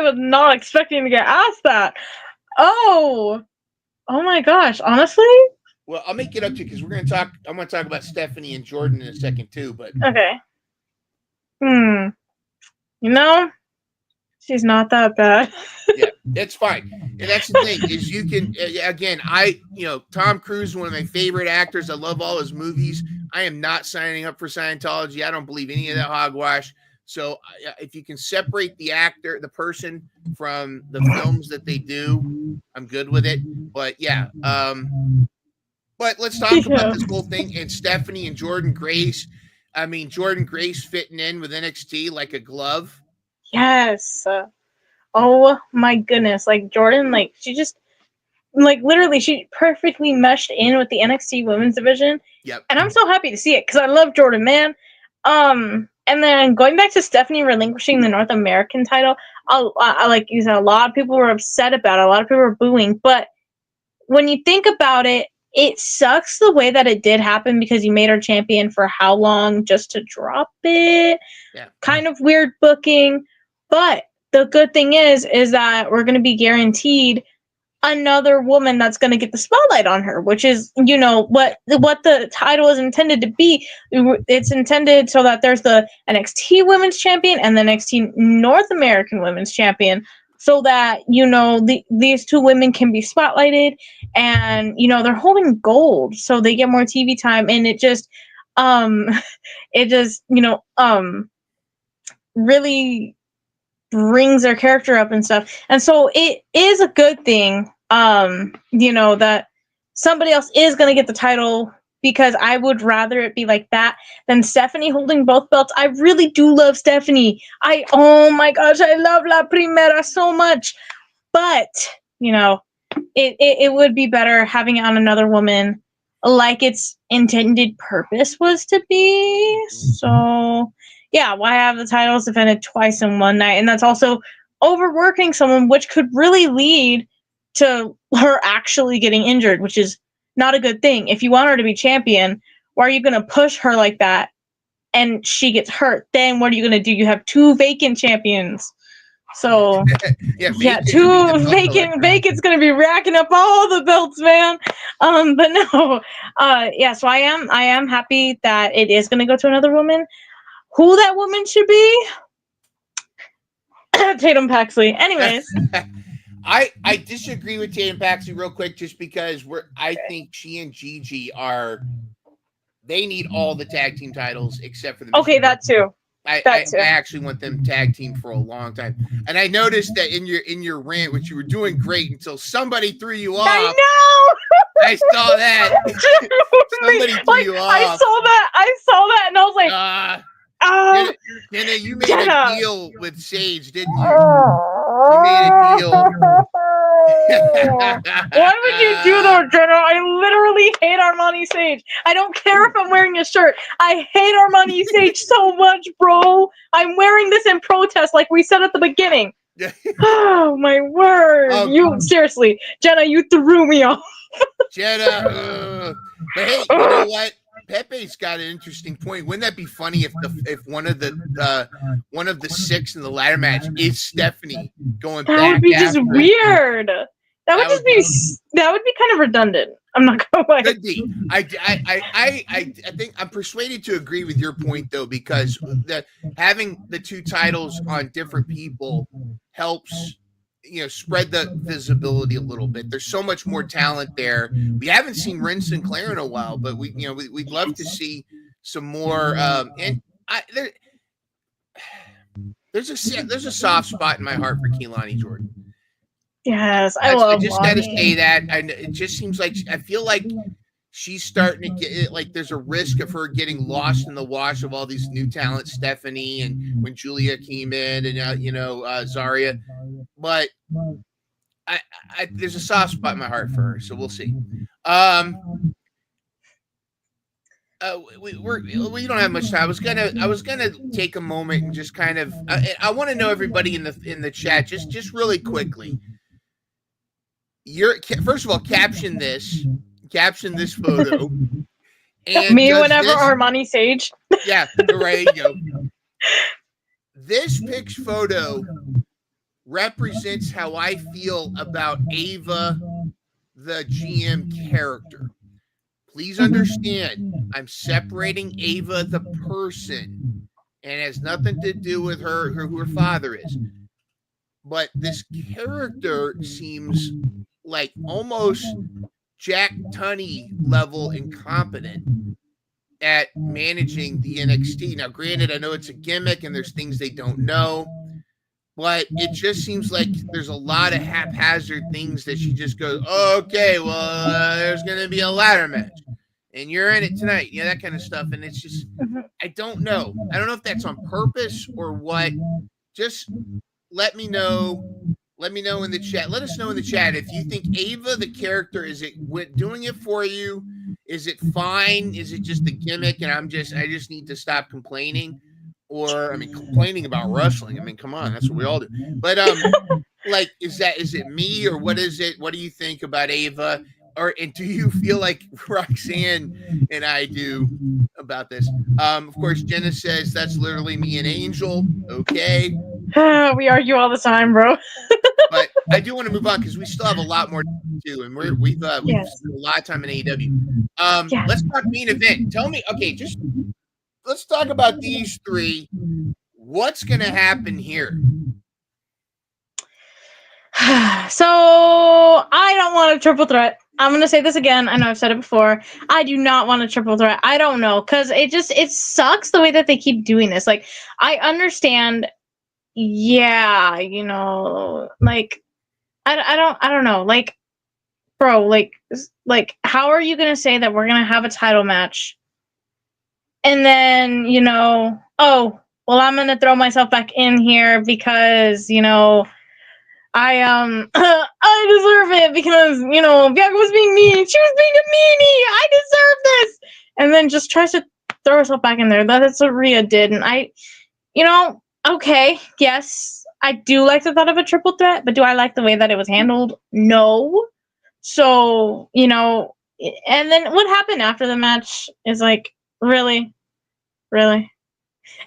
was not expecting to get asked that. Oh my gosh, honestly? Well, I'll make it up to you because I'm going to talk about Stephanie and Jordan in a second too, but okay. She's not that bad. Yeah, that's fine. And that's the thing is you can, again, Tom Cruise is one of my favorite actors. I love all his movies. I am not signing up for Scientology. I don't believe any of that hogwash. So if you can separate the actor, the person from the films that they do, I'm good with it. But yeah, but let's talk about this whole thing and Stephanie and Jordan Grace. I mean, Jordan Grace fitting in with NXT like a glove. Yes. Oh my goodness. Like Jordan, like she just literally she perfectly meshed in with the NXT women's division. Yep. And I'm so happy to see it because I love Jordan, man. And then going back to Stephanie relinquishing the North American title, I like you said, a lot of people were upset about it. A lot of people were booing. But when you think about it, it sucks the way that it did happen because you made her champion for how long just to drop it? Yeah. Kind of weird booking. But the good thing is that we're going to be guaranteed another woman that's going to get the spotlight on her, which is, what the title is intended to be. It's intended so that there's the NXT Women's Champion and the NXT North American Women's Champion, so that, these two women can be spotlighted and, they're holding gold, so they get more TV time. And it just, really brings their character up and stuff. And so it is a good thing, that somebody else is going to get the title, because I would rather it be like that than Stephanie holding both belts. I really do love Stephanie. Oh my gosh, I love La Primera so much. But, it would be better having it on another woman like its intended purpose was to be. So yeah, why have the titles defended twice in one night? And that's also overworking someone, which could really lead to her actually getting injured, which is not a good thing. If you want her to be champion, why are you going to push her like that and she gets hurt? Then what are you going to do? You have two vacant champions. So two vacant. Vacant's going to be racking up all the belts, man. But no, so I am happy that it is going to go to another woman. Who that woman should be? Tatum Paxley. Anyways. I disagree with Tatum Paxley real quick, just because I think she and Gigi they need all the tag team titles except for the that too. I actually want them tag team for a long time. And I noticed that in your rant, which you were doing great until somebody threw you off. I know. I saw that. Somebody threw you off. I saw that and I was like, Jenna, you made a deal with Sage, didn't you? You made a deal. Why would you do that, Jenna? I literally hate Armani Sage. I don't care if I'm wearing a shirt. I hate Armani Sage so much, bro. I'm wearing this in protest, like we said at the beginning. Oh my word! Seriously, Jenna, you threw me off. Jenna, but hey, you know what? Pepe's got an interesting point. Wouldn't that be funny if one of the six in the ladder match is Stephanie going back? That would be just weird. That would be kind of redundant. I'm not gonna lie. Could be. I think I'm persuaded to agree with your point though, because having the two titles on different people helps spread the visibility a little bit. There's so much more talent there. We haven't seen Ren Sinclair in a while, but we'd love to see some more. there's a soft spot in my heart for Kehlani Jordan. Yes, I just got to say that. It just seems like I feel like she's starting to get it. Like there's a risk of her getting lost in the wash of all these new talent, Stephanie, and when Julia came in, and Zarya. But I there's a soft spot in my heart for her, so we'll see. We don't have much time. I was gonna take a moment and just kind of I want to know everybody in the chat just really quickly. First of all, caption this photo. And me whenever Armani Sage. Yeah, right. You go. This photo represents how I feel about Ava, the GM character. Please understand, I'm separating Ava the person, and it has nothing to do with who her father is. But this character seems like almost Jack Tunney level incompetent at managing the NXT. Now, granted, I know it's a gimmick and there's things they don't know, but it just seems like there's a lot of haphazard things that she just goes, okay, well, there's going to be a ladder match and you're in it tonight. Yeah, that kind of stuff. And it's just, I don't know. I don't know if that's on purpose or what. Just let me know. Let me know in the chat. Let us know in the chat if you think Ava, the character, is it doing it for you? Is it fine? Is it just a gimmick? And I just need to stop complaining, or complaining about wrestling. Come on, that's what we all do. But is it me or what is it? What do you think about Ava? And do you feel like Roxanne and I do about this? Of course, Jenna says that's literally me and Angel. Okay. We argue all the time, bro. But I do want to move on because we still have a lot more to do, and we've spent a lot of time in AEW. Let's talk main event. Tell me, okay, let's talk about these three. What's going to happen here? So I don't want a triple threat. I'm going to say this again. I know I've said it before. I do not want a triple threat. I don't know, because it sucks the way that they keep doing this. Like, I understand. Yeah, like I don't know, like, bro, like how are you gonna say that we're gonna have a title match and then oh well, I'm gonna throw myself back in here because I I deserve it because Bianca was being mean, she was being a meanie, I deserve this, and then just tries to throw herself back in there. That's what Rhea did, and okay, yes, I do like the thought of a triple threat, but do I like the way that it was handled? No. So, and then what happened after the match is like, really? Really?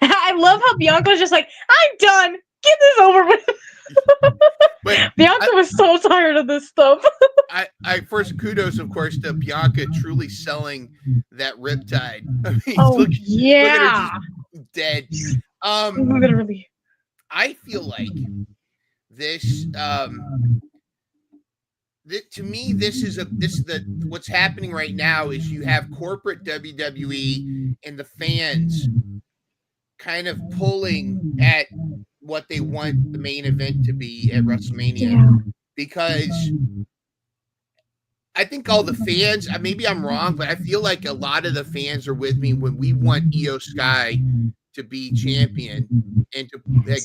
I love how Bianca was just like, I'm done. Get this over with. Bianca was so tired of this stuff. I first kudos, of course, to Bianca truly selling that riptide. Look at her just dead. Literally. I feel like this. To me, what's happening right now is you have corporate WWE and the fans kind of pulling at what they want the main event to be at WrestleMania, because I think all the fans, maybe I'm wrong, but I feel like a lot of the fans are with me when we want Io Sky to be champion and to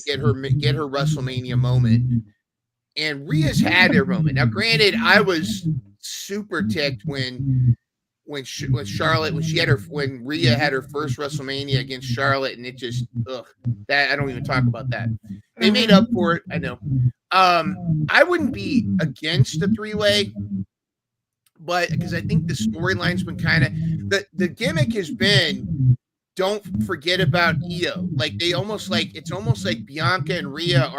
get her WrestleMania moment. And Rhea's had her moment. Now, granted, I was super ticked when Charlotte, when Rhea had her first WrestleMania against Charlotte, and it just that I don't even talk about that. They made up for it, I know. I wouldn't be against a three-way, but because I think the storyline's been kind of the gimmick has been, don't forget about Io. Like it's almost like Bianca and Rhea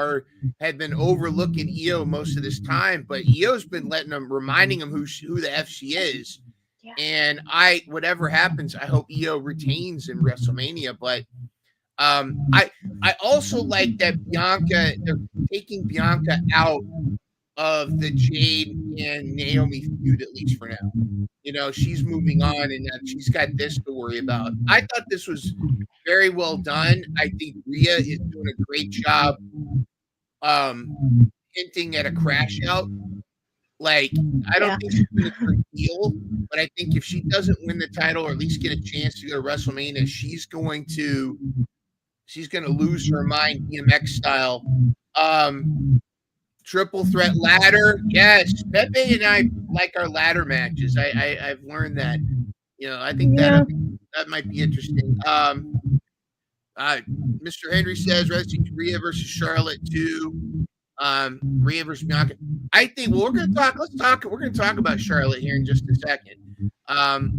had been overlooking Io most of this time, but Io's been reminding them who the F she is. Yeah. And whatever happens, I hope Io retains in WrestleMania. But I also like that they're taking Bianca out of the Jade and Naomi feud, at least for now. She's moving on and she's got this to worry about. I thought this was very well done. I think Rhea is doing a great job hinting at a crash out. Like, I don't think she's going to turn heel, but I think if she doesn't win the title or at least get a chance to go to WrestleMania, she's going to lose her mind DMX style. Triple threat ladder. Yes. Pepe and I like our ladder matches. I've learned that. I think that might be interesting. Mr. Henry says, Rhea versus Charlotte too. Rhea versus Bianca. I think we're going to talk about Charlotte here in just a second.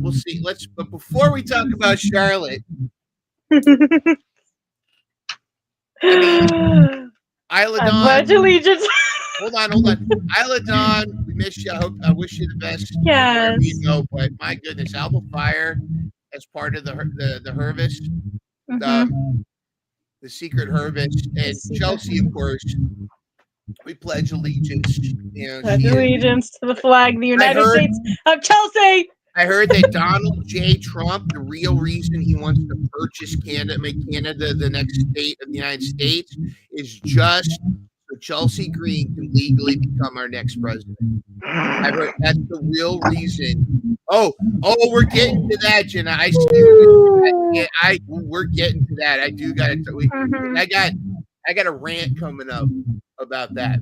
We'll see. But before we talk about Charlotte, Isla Dawn. Pledge allegiance. Hold on. Isla Dawn, we miss you. I wish you the best. Yes. But my goodness, Alba Fire as part of the Hervis, the secret Hervis, and Chelsea, of course. We pledge allegiance. Pledge allegiance to the flag of the United States of Chelsea. I heard that Donald J. Trump, the real reason he wants to purchase Canada, make Canada the next state of the United States, is just so Chelsea Green can legally become our next president. I heard that's the real reason. Oh, we're getting to that, Jenna. I see. We're getting to that. I do got to. I got a rant coming up about that.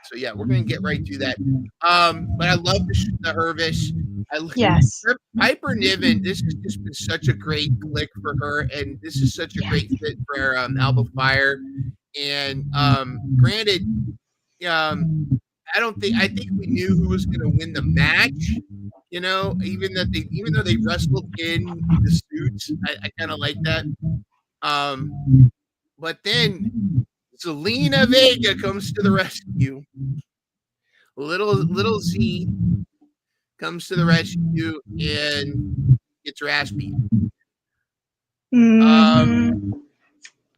So yeah, we're gonna get right to that. But I love the Hervis. Yes. Piper Niven, this has just been such a great click for her, and this is such a great fit for Alba Fire. And granted, I think we knew who was gonna win the match. Even though they wrestled in the suits, I kind of like that. But then Zelina Vega comes to the rescue. Little Z comes to the rescue and gets her ass beat.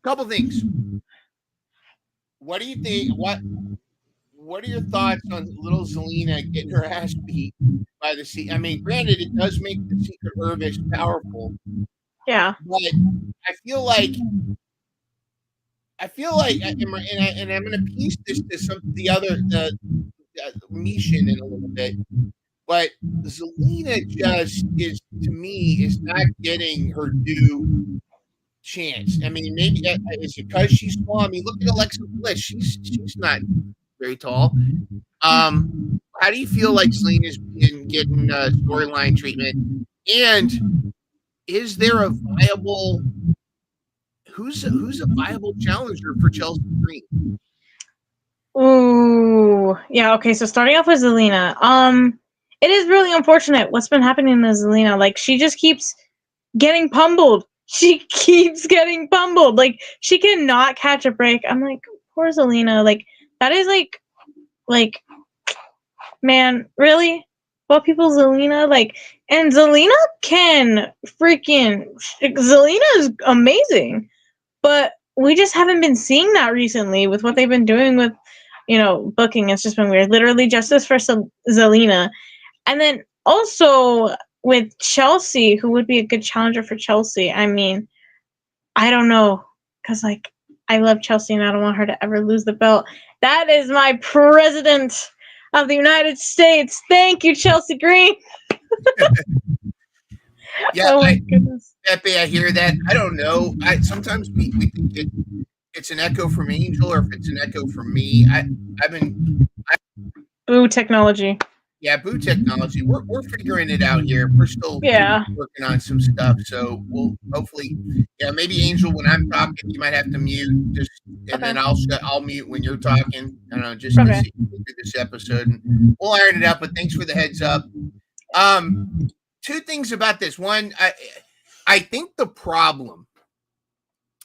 Couple things. What do you think? What are your thoughts on little Zelina getting her ass beat by the sea? I mean, granted, it does make the secret Hervis powerful. Yeah. But I feel like, and I'm going to piece this to some of the other Mishin in a little bit, but Zelina just is, to me, is not getting her due chance. I mean, maybe it's because she's small. I mean, look at Alexa Bliss. She's not very tall. How do you feel like Zelina's been getting storyline treatment? And is there a viable? Who's a viable challenger for Chelsea Green? Ooh, yeah. Okay, so starting off with Zelina, it is really unfortunate what's been happening to Zelina. Like, she just keeps getting pummeled. She keeps getting pummeled. Like, she cannot catch a break. I'm like, poor Zelina. Like, that is like, man, really? What people, Zelina? Like, and Zelina Zelina is amazing. But we just haven't been seeing that recently with what they've been doing with, booking. It's just been weird. Literally justice for Zelina. And then also with Chelsea, who would be a good challenger for Chelsea. I mean, I don't know. Because, I love Chelsea and I don't want her to ever lose the belt. That is my president of the United States. Thank you, Chelsea Green. Yeah, oh my goodness. Pepe, I hear that. I don't know. Sometimes we think it's an echo from Angel, or if it's an echo from me. Boo technology. Yeah, boo technology. We're figuring it out here. We're still working on some stuff. So we'll hopefully, maybe Angel, when I'm talking, you might have to mute then I'll mute when you're talking. I don't know, just to see through this episode, and we'll iron it out. But thanks for the heads up. Two things about this. One, I think the problem,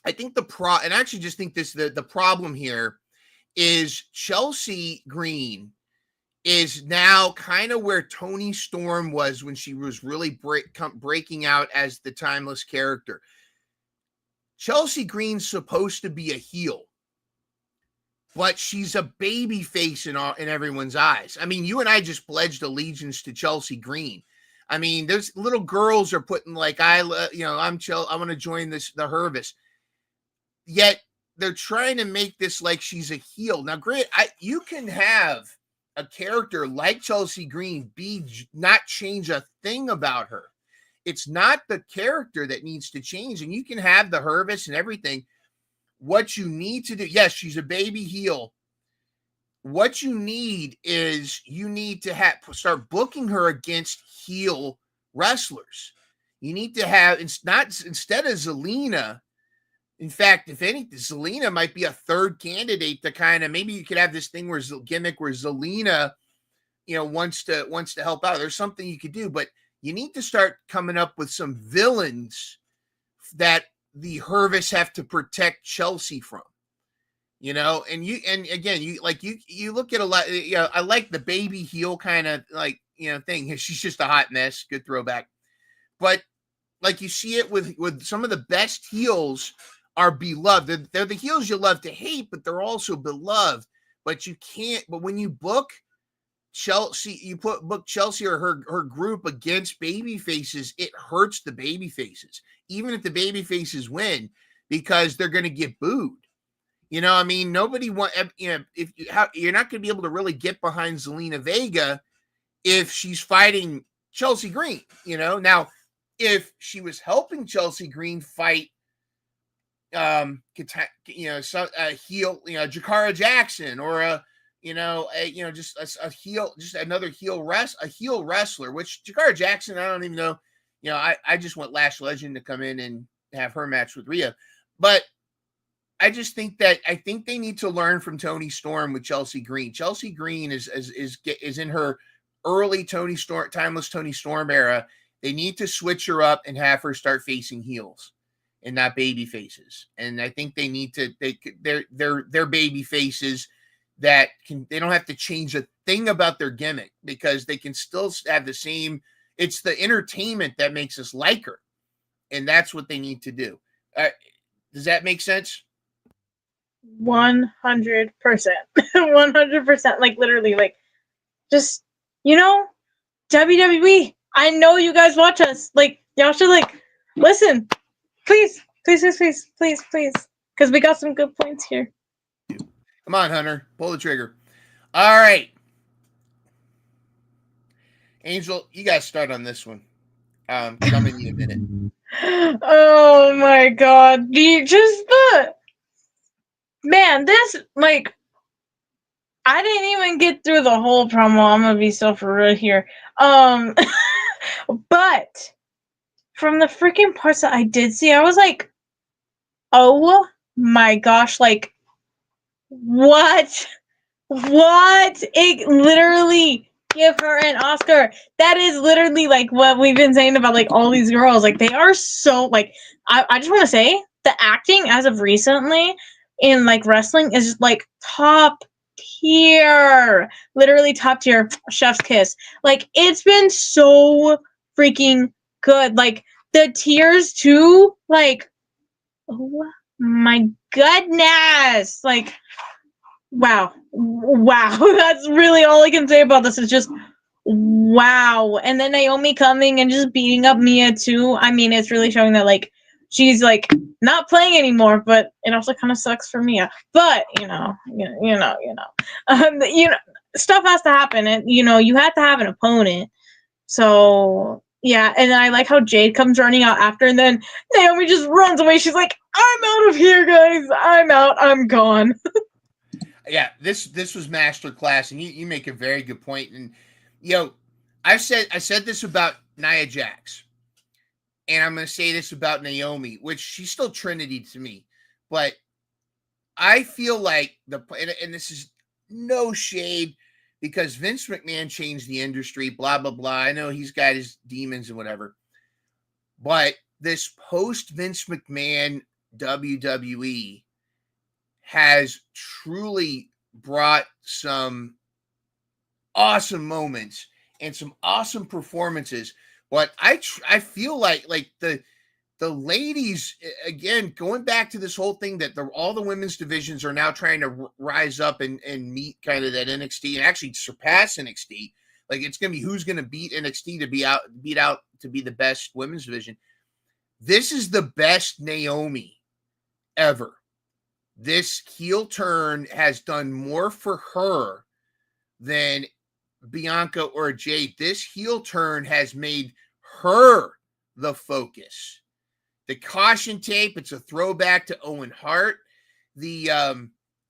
and I actually just think the problem here is Chelsea Green is now kind of where Toni Storm was when she was really breaking out as the timeless character. Chelsea Green's supposed to be a heel. but she's a baby face in everyone's eyes. I mean, you and I just pledged allegiance to Chelsea Green. I mean, there's little girls are putting like, I want to join the Hervis. Yet they're trying to make this like she's a heel. Now, great, you can have a character like Chelsea Green not change a thing about her. It's not the character that needs to change, and you can have the Hervis and everything. What you need to do, yes, she's a baby heel. What you need is you need to start booking her against heel wrestlers. You need to have, instead of Zelina. In fact, if anything, Zelina might be a third candidate to kind of, maybe you could have this thing where Zelina, wants to help out. There's something you could do, but you need to start coming up with some villains that the Hervis have to protect Chelsea from. And again, you look at a lot. I like the baby heel kind of thing. She's just a hot mess. Good throwback, but like you see it with some of the best heels are beloved. They're the heels you love to hate, but they're also beloved. But you can't. But when you book Chelsea, book Chelsea or her group against baby faces, it hurts the baby faces, even if the baby faces win, because they're going to get booed. I mean, nobody you're not going to be able to really get behind Zelina Vega if she's fighting Chelsea Green. Now if she was helping Chelsea Green fight, heel, Jakara Jackson, or just a heel, just another heel wrestler, which Jakara Jackson, I don't even know. I just want Lash Legend to come in and have her match with Rhea, but I just think they need to learn from Toni Storm with Chelsea Green. Chelsea Green is in her early timeless Toni Storm era. They need to switch her up and have her start facing heels and not baby faces. And I think they need to, they're baby faces that they don't have to change a thing about their gimmick, because they can still have the same, it's the entertainment that makes us like her. And that's what they need to do. Does that make sense? 100%. 100%. Like, literally, like, just, WWE. I know you guys watch us. Like, y'all should, listen. Please. Because we got some good points here. Come on, Hunter. Pull the trigger. All right. Angel, you guys start on this one. I'm going to need a minute. Oh, my God. Man, this, I didn't even get through the whole promo. I'm going to be so for real here. But from the freaking parts that I did see, I was like, oh my gosh, what? It literally give her an Oscar. That is literally what we've been saying about all these girls. They are so I just want to say the acting as of recently in wrestling is just top tier. Literally top tier. Chef's kiss. It's been so freaking good. The tears too. Oh my goodness. Wow. That's really all I can say about this. Is just wow. And then Naomi coming and just beating up Mia too. I mean, it's really showing that she's not playing anymore, but it also kind of sucks for Mia. But stuff has to happen, and you have to have an opponent. So yeah, and I like how Jade comes running out after, and then Naomi just runs away. She's like, "I'm out of here, guys. I'm out. I'm gone." Yeah, this was masterclass, and you make a very good point. And I said this about Nia Jax, and I'm going to say this about Naomi, which she's still Trinity to me, but I feel like and this is no shade, because Vince McMahon changed the industry, blah blah blah. I know he's got his demons and whatever, but this post Vince McMahon WWE has truly brought some awesome moments and some awesome performances. But I feel like the ladies, again, going back to this whole thing that all the women's divisions are now trying to rise up and meet kind of that NXT and actually surpass NXT. Like, it's going to be who's going to beat NXT to beat out to be the best women's division. This is the best Naomi ever. This heel turn has done more for her than Bianca or Jade. This heel turn has made her the focus. The caution tape, it's a throwback to Owen Hart. The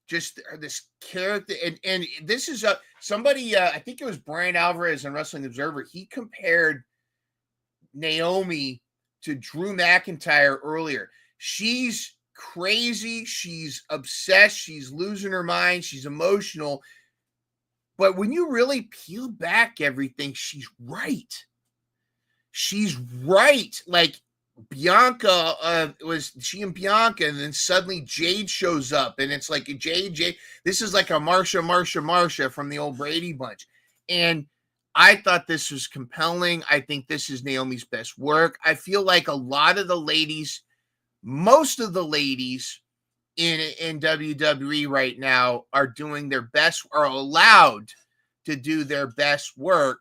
just this character, and this is somebody, I think it was Brian Alvarez on Wrestling Observer. He compared Naomi to Drew McIntyre earlier. She's crazy, she's obsessed, she's losing her mind, she's emotional. But when you really peel back everything, she's right. She's right. Like, Bianca was she and Bianca, and then suddenly Jade shows up, and it's like a Jade. This is like a Marsha from the old Brady Bunch. And I thought this was compelling. I think this is Naomi's best work. I feel like a lot of the ladies, most of the ladies in WWE right now are doing their best, are allowed to do their best work.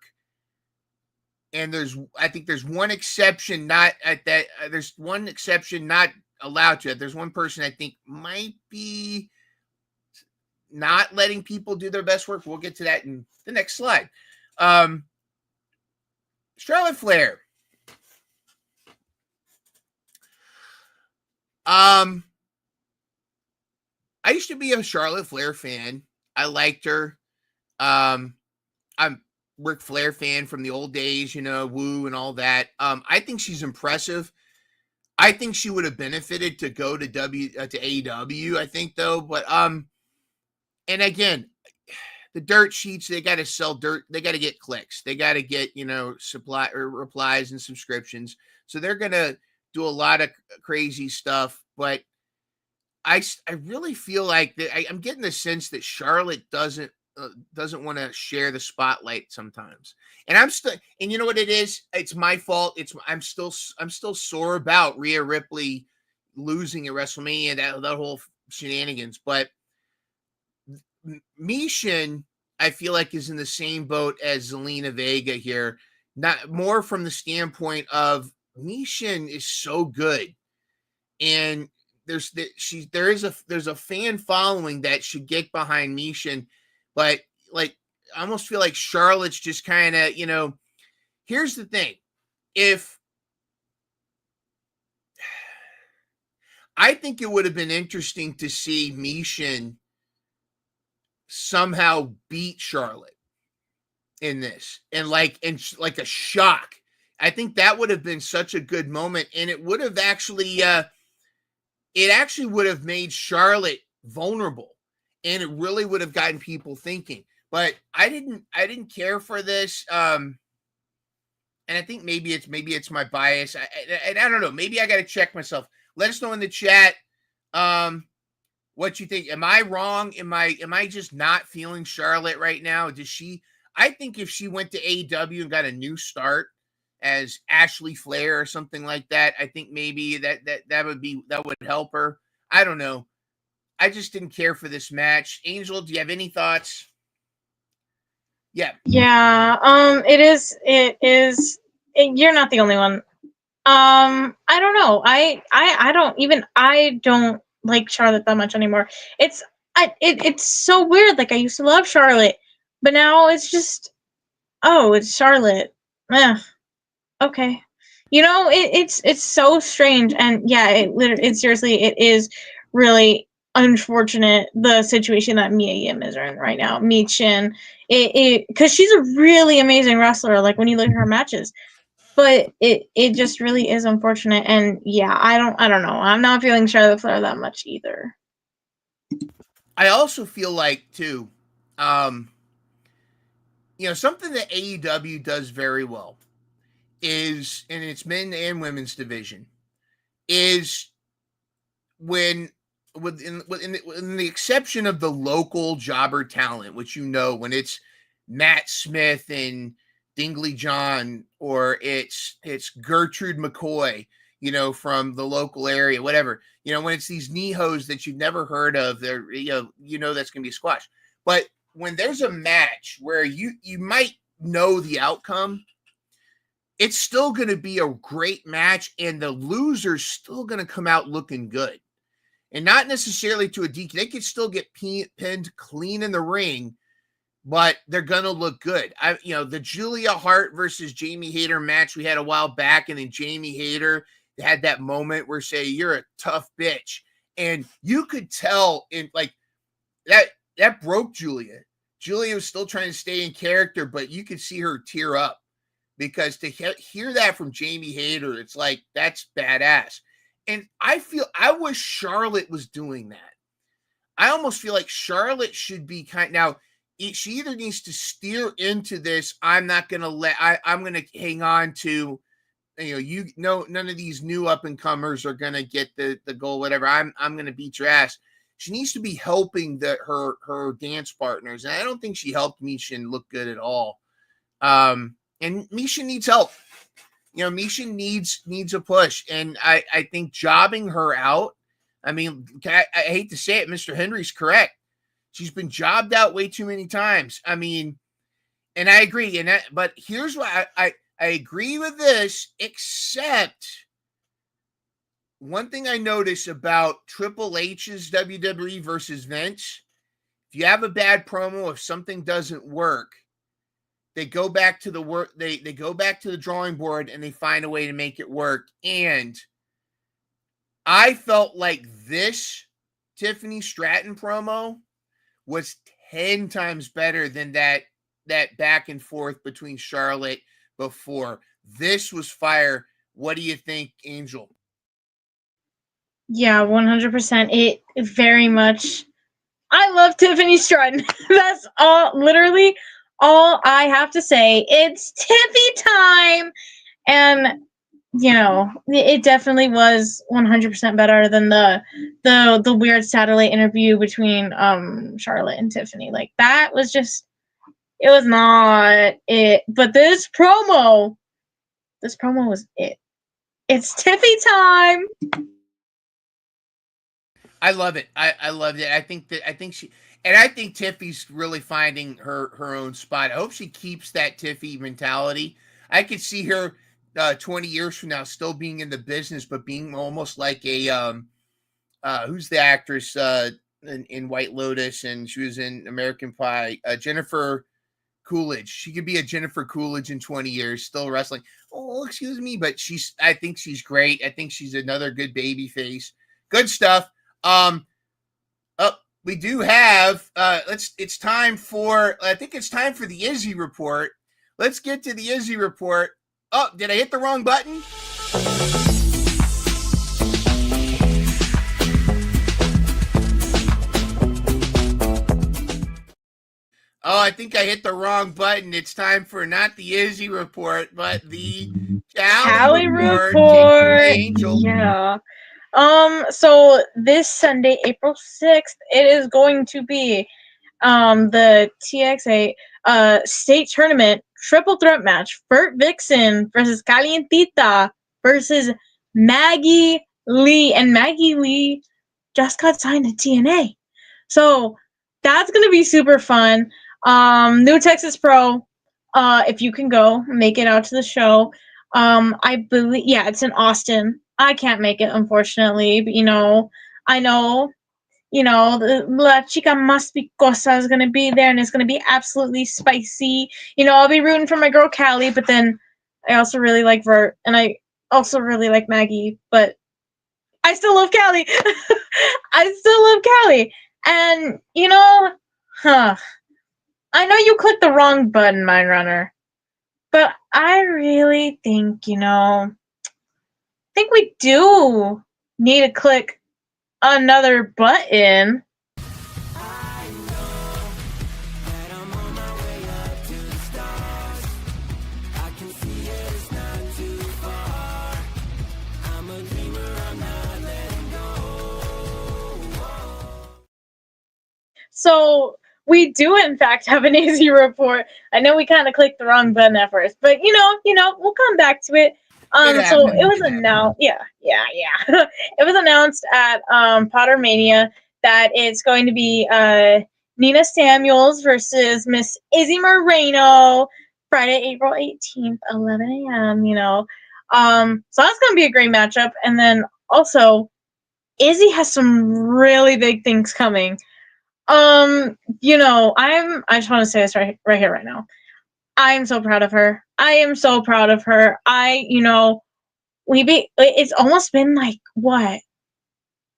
And I think there's one exception not at that. There's one exception not allowed to. There's one person I think might be not letting people do their best work. We'll get to that in the next slide. Charlotte Flair. I used to be a Charlotte Flair fan. I liked her. I'm Ric Flair fan from the old days, Woo and all that. I think she's impressive. I think she would have benefited to go to AEW, I think, though. But and again, the dirt sheets, they got to sell dirt. They got to get clicks. They got to get, supply or replies and subscriptions. So they're going to do a lot of crazy stuff. But I really feel like I'm getting the sense that Charlotte doesn't want to share the spotlight sometimes. And and you know what it is? It's my fault. I'm still sore about Rhea Ripley losing at WrestleMania, that whole shenanigans. But Mishin, I feel like, is in the same boat as Zelina Vega here. Not more from the standpoint of Mishin is so good, and there's a fan following that should get behind Mishin. But like, I almost feel like Charlotte's just kind of, here's the thing. I think it would have been interesting to see Mishin somehow beat Charlotte in this, and like a shock. I think that would have been such a good moment, and it would have actually, would have made Charlotte vulnerable. And it really would have gotten people thinking. But I didn't care for this. And I think maybe it's my bias. I don't know. Maybe I got to check myself. Let us know in the chat what you think. Am I wrong? Am I just not feeling Charlotte right now? I think if she went to AEW and got a new start as Ashley Flair or something like that, I think maybe that would help her. I don't know. I just didn't care for this match. Angel, do you have any thoughts? Yeah. Yeah. It is. You're not the only one. I don't know. I don't like Charlotte that much anymore. It's so weird. Like, I used to love Charlotte, but now it's just, it's Charlotte. Okay. It's so strange. And yeah, it seriously, it is really unfortunate, the situation that Mia Yim is in right now. Michin, because she's a really amazing wrestler, like when you look at her matches, but it just really is unfortunate. And yeah, I don't know, I'm not feeling Charlotte Flair that much either. I also feel like too, something that AEW does very well is, and it's men and women's division, is when in the exception of the local jobber talent, which when it's Matt Smith and Dingley John, or it's Gertrude McCoy, from the local area, whatever. When it's these Nihos that you've never heard of, they're, that's going to be a squash. But when there's a match where you might know the outcome, it's still going to be a great match, and the loser's still going to come out looking good. And not necessarily to a DQ. They could still get pinned clean in the ring, but they're going to look good. The Julia Hart versus Jamie Hayter match we had a while back, and then Jamie Hayter had that moment where say, you're a tough bitch. And you could tell in like that broke Julia. Julia was still trying to stay in character, but you could see her tear up because to hear that from Jamie Hayter, it's like, that's badass. And I wish Charlotte was doing that. I almost feel like Charlotte should be now, she either needs to steer into this. I'm not going to I'm going to hang on to, none of these new up and comers are going to get the goal, whatever. I'm going to beat your ass. She needs to be helping her dance partners. And I don't think she helped Misha look good at all. And Misha needs help. Misha needs a push. And I think jobbing her out, I hate to say it, Mr. Henry's correct. She's been jobbed out way too many times. And I agree. But here's why I agree with this, except one thing I notice about Triple H's WWE versus Vince, if you have a bad promo, if something doesn't work, they go back to the work. They go back to the drawing board and they find a way to make it work. And I felt like this Tiffany Stratton promo was 10 times better than that back and forth between Charlotte before. This was fire. What do you think, Angel? Yeah, 100%. It very much. I love Tiffany Stratton. That's literally all I have to say. It's Tiffy time, and it definitely was 100% better than the weird satellite interview between Charlotte and Tiffany. Like that was just, it was not it. But this promo was it. It's Tiffy time. I love it. I loved it. I think Tiffy's really finding her own spot. I hope she keeps that Tiffy mentality. I could see her 20 years from now still being in the business, but being almost like a who's the actress in White Lotus, and she was in American Pie, Jennifer Coolidge. She could be a Jennifer Coolidge in 20 years, still wrestling. Oh, excuse me, but I think she's great. I think she's another good baby face. Good stuff. We do have it's time for the Izzy report. Let's get to the Izzy report. Oh, did I hit the wrong button? Oh, I think I hit the wrong button. It's time for not the Izzy report, but the Callie report. Angel. Yeah. So this Sunday, April 6th, it is going to be the TXA state tournament triple threat match. Bert Vixen versus Calientita versus Maggie Lee. And Maggie Lee just got signed to TNA. So that's going to be super fun. New Texas Pro, if you can go, make it out to the show. I believe, it's in Austin. I can't make it, unfortunately, but I know, the La Chica Más Picosa is going to be there, and it's going to be absolutely spicy. I'll be rooting for my girl Callie, but then I also really like Vert, and I also really like Maggie, but I still love Callie. I still love Callie. And, I know you clicked the wrong button, Mindrunner, but I really think, I think we do need to click another button. So we do in fact have an Izzy report. I know we kind of clicked the wrong button at first, but we'll come back to it. So it was announced. Yeah. It was announced at Pottermania that it's going to be Nina Samuels versus Miss Izzy Moreno, Friday, April 18th, 11 a.m. So that's going to be a great matchup. And then also, Izzy has some really big things coming. I just want to say this right here, right now. I am so proud of her. It's almost been like, what,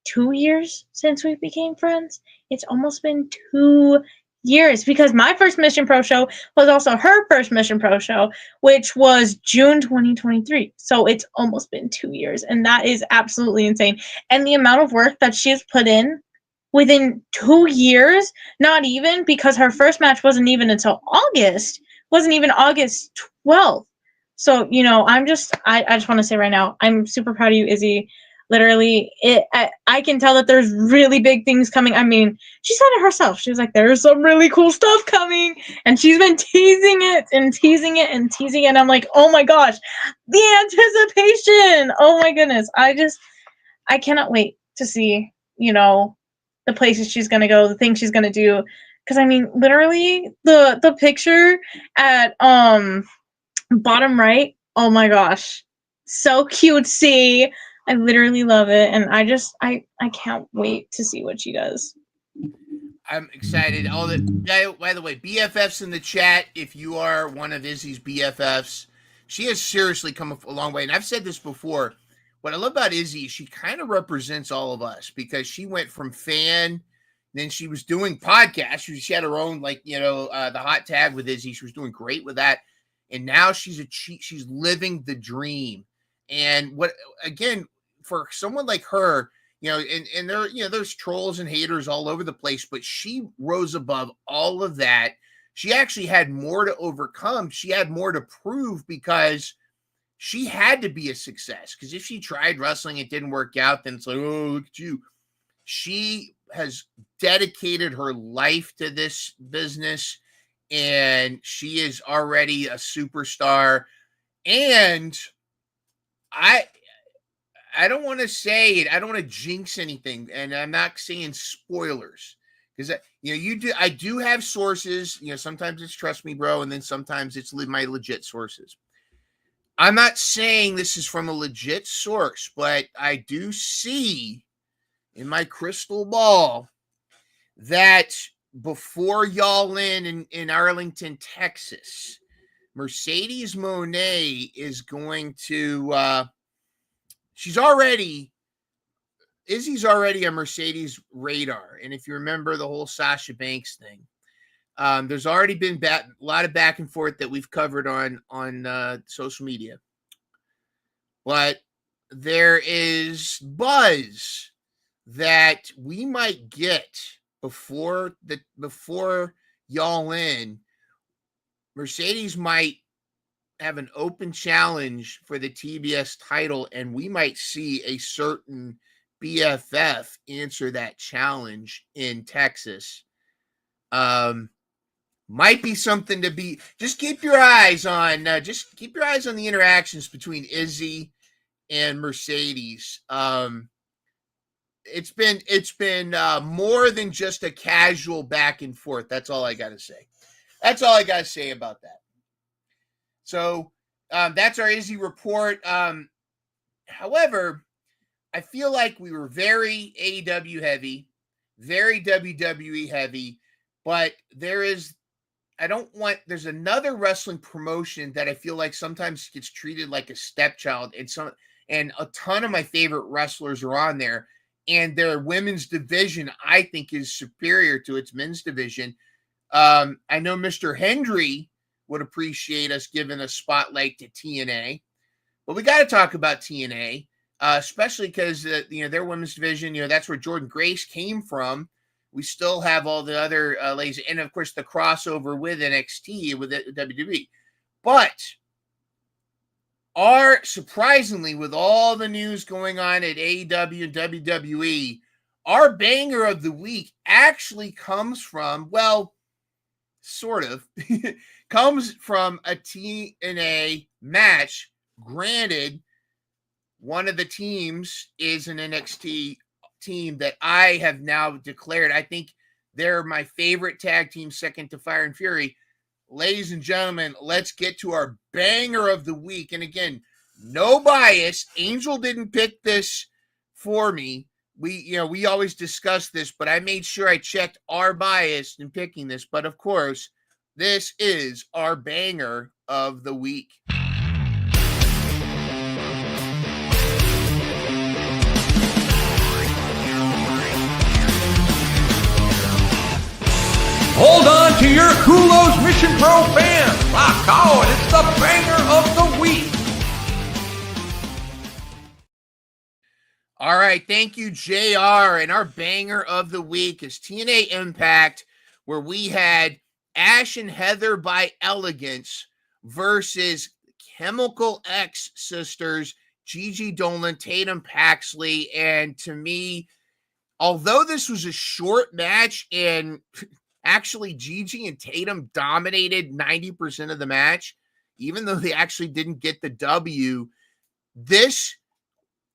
2 years since we became friends? It's almost been 2 years, because my first Mission Pro show was also her first Mission Pro show, which was June 2023. So it's almost been 2 years, and that is absolutely insane. And the amount of work that she has put in within 2 years, not even, because her first match wasn't even until August 12th. So, I just want to say right now, I'm super proud of you, Izzy. Literally, I can tell that there's really big things coming. I mean, she said it herself. She was like, there's some really cool stuff coming. And she's been teasing it and teasing it and teasing it. And I'm like, oh my gosh, the anticipation. Oh my goodness. I cannot wait to see, the places she's going to go, the things she's going to do. Because, I mean, literally, the picture at bottom right, oh my gosh, so cutesy. I literally love it, and I can't wait to see what she does. I'm excited. By the way, BFFs in the chat, if you are one of Izzy's BFFs, she has seriously come a long way. And I've said this before. What I love about Izzy, she kind of represents all of us, because she went from fan, then she was doing podcasts. She had her own, the hot tag with Izzy. She was doing great with that. And now she's living the dream. And for someone like her, and there, there's trolls and haters all over the place, but she rose above all of that. She actually had more to overcome. She had more to prove, because she had to be a success. Because if she tried wrestling, it didn't work out, then it's like, oh, look at you. She has dedicated her life to this business, and she is already a superstar. And I don't want to say it. I don't want to jinx anything, and I'm not saying spoilers, because I do have sources. Sometimes it's trust me, bro, and then sometimes it's my legit sources. I'm not saying this is from a legit source, but I do see in my crystal ball that before y'all in Arlington, Texas, Mercedes Moné is going to Izzy's already on Mercedes' radar. And if you remember the whole Sasha Banks thing, there's already been a lot of back and forth that we've covered on social media. But there is buzz that we might get before y'all in. Mercedes might have an open challenge for the TBS title, and we might see a certain BFF answer that challenge in Texas. Might be something to be. Just keep your eyes on. The interactions between Izzy and Mercedes. It's been more than just a casual back and forth. That's all I got to say. That's all I got to say about that. So that's our Izzy report. However, I feel like we were very AEW heavy, very WWE heavy, but there's another wrestling promotion that I feel like sometimes gets treated like a stepchild, and a ton of my favorite wrestlers are on there, and their women's division, I think, is superior to its men's division. I know Mr. Hendry would appreciate us giving a spotlight to TNA, but we got to talk about TNA, especially because their women's division, that's where Jordan Grace came from. We still have all the other ladies, and of course the crossover with NXT with WWE. But surprisingly, with all the news going on at AEW and WWE, our banger of the week actually comes from, sort of, comes from a TNA match Granted, one of the teams is an NXT team that I have now declared. I think they're my favorite tag team, second to Fire and Fury. Ladies and gentlemen, let's get to our banger of the week. And again, no bias. Angel didn't pick this for me. We always discuss this, but I made sure I checked our bias in picking this. But of course, this is our banger of the week. Hold on to your Kulos Mission Pro fans. Rock on, it's the banger of the week. All right, thank you, JR. And our banger of the week is TNA Impact, where we had Ash and Heather by Elegance versus Chemical X sisters, Gigi Dolan, Tatum Paxley. And to me, although this was a short match and actually Gigi and Tatum dominated 90% of the match, even though they actually didn't get the W, this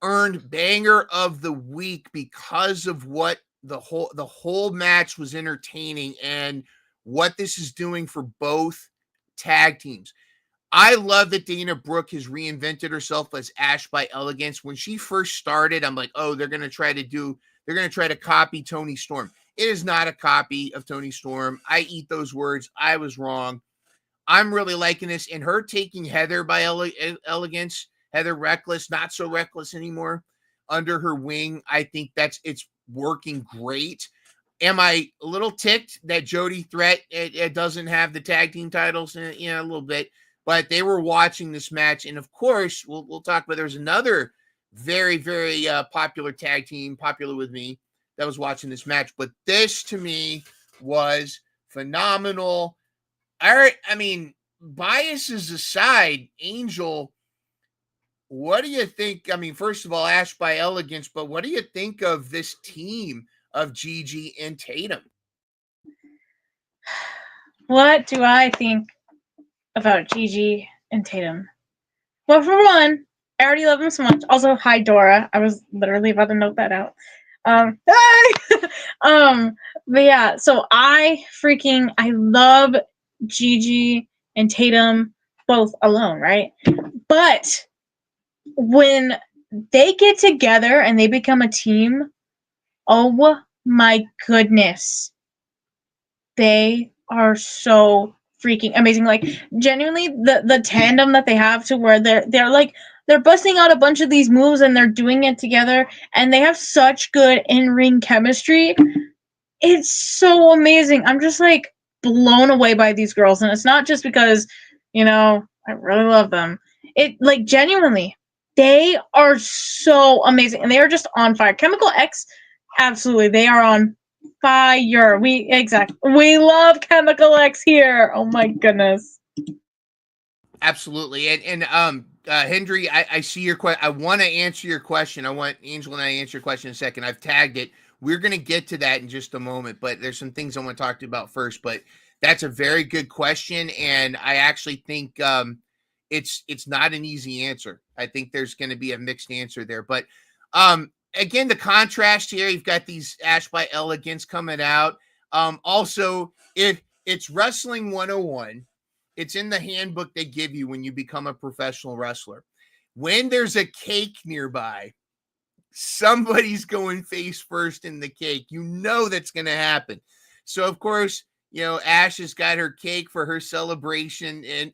earned banger of the week because of what the whole match was entertaining and what this is doing for both tag teams. I love that Dana Brooke has reinvented herself as Ash by Elegance. When she first started, I'm like, oh, they're going to try to copy Toni Storm. It is not a copy of Toni Storm. I eat those words. I was wrong. I'm really liking this. And her taking Heather by Elegance, Heather Reckless, not so reckless anymore, under her wing, I think it's working great. Am I a little ticked that Jody Threat it doesn't have the tag team titles? A little bit. But they were watching this match. And of course, we'll talk about there's another very, very popular tag team, popular with me, that was watching this match. But this, to me, was phenomenal. All right, I mean, biases aside, Angel, what do you think? I mean, first of all, Ash by Elegance, but what do you think of this team of Gigi and Tatum? What do I think about Gigi and Tatum? Well, for one, I already love them so much. Also, hi, Dora. I was literally about to note that out. But yeah, so I love Gigi and Tatum both alone, right? But when they get together and they become a team, oh my goodness, they are so freaking amazing. Like, genuinely, the tandem that they have to where they're busting out a bunch of these moves and they're doing it together and they have such good in-ring chemistry. It's so amazing. I'm just like blown away by these girls. And it's not just because, I really love them. It, like, genuinely, they are so amazing and they are just on fire. Chemical X, absolutely, they are on fire. We love Chemical X here. Oh my goodness. Absolutely. And Hendry, I see your question. I want to answer your question. I want Angel and I to answer your question in a second. I've tagged it. We're going to get to that in just a moment, but there's some things I want to talk to you about first. But that's a very good question, and I actually think it's not an easy answer. I think there's going to be a mixed answer there. But again, the contrast here, you've got these Ash by Elegance coming out. Also, if it's Wrestling 101, it's in the handbook they give you when you become a professional wrestler. When there's a cake nearby, somebody's going face first in the cake. You know that's going to happen. So, of course, Ash has got her cake for her celebration, and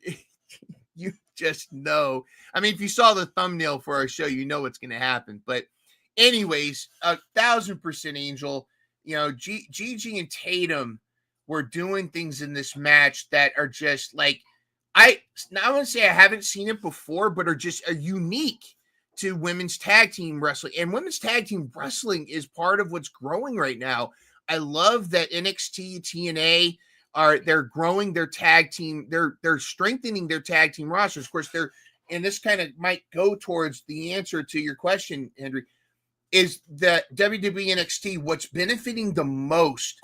you just know. I mean, if you saw the thumbnail for our show, you know what's going to happen. But anyways, 1,000% Angel, Gigi and Tatum were doing things in this match that are just like, I want to say I haven't seen it before, but are unique to women's tag team wrestling. And women's tag team wrestling is part of what's growing right now. I love that NXT, TNA they're growing their tag team. They're strengthening their tag team rosters. Of course, and this kind of might go towards the answer to your question, Henry, is that WWE NXT, what's benefiting the most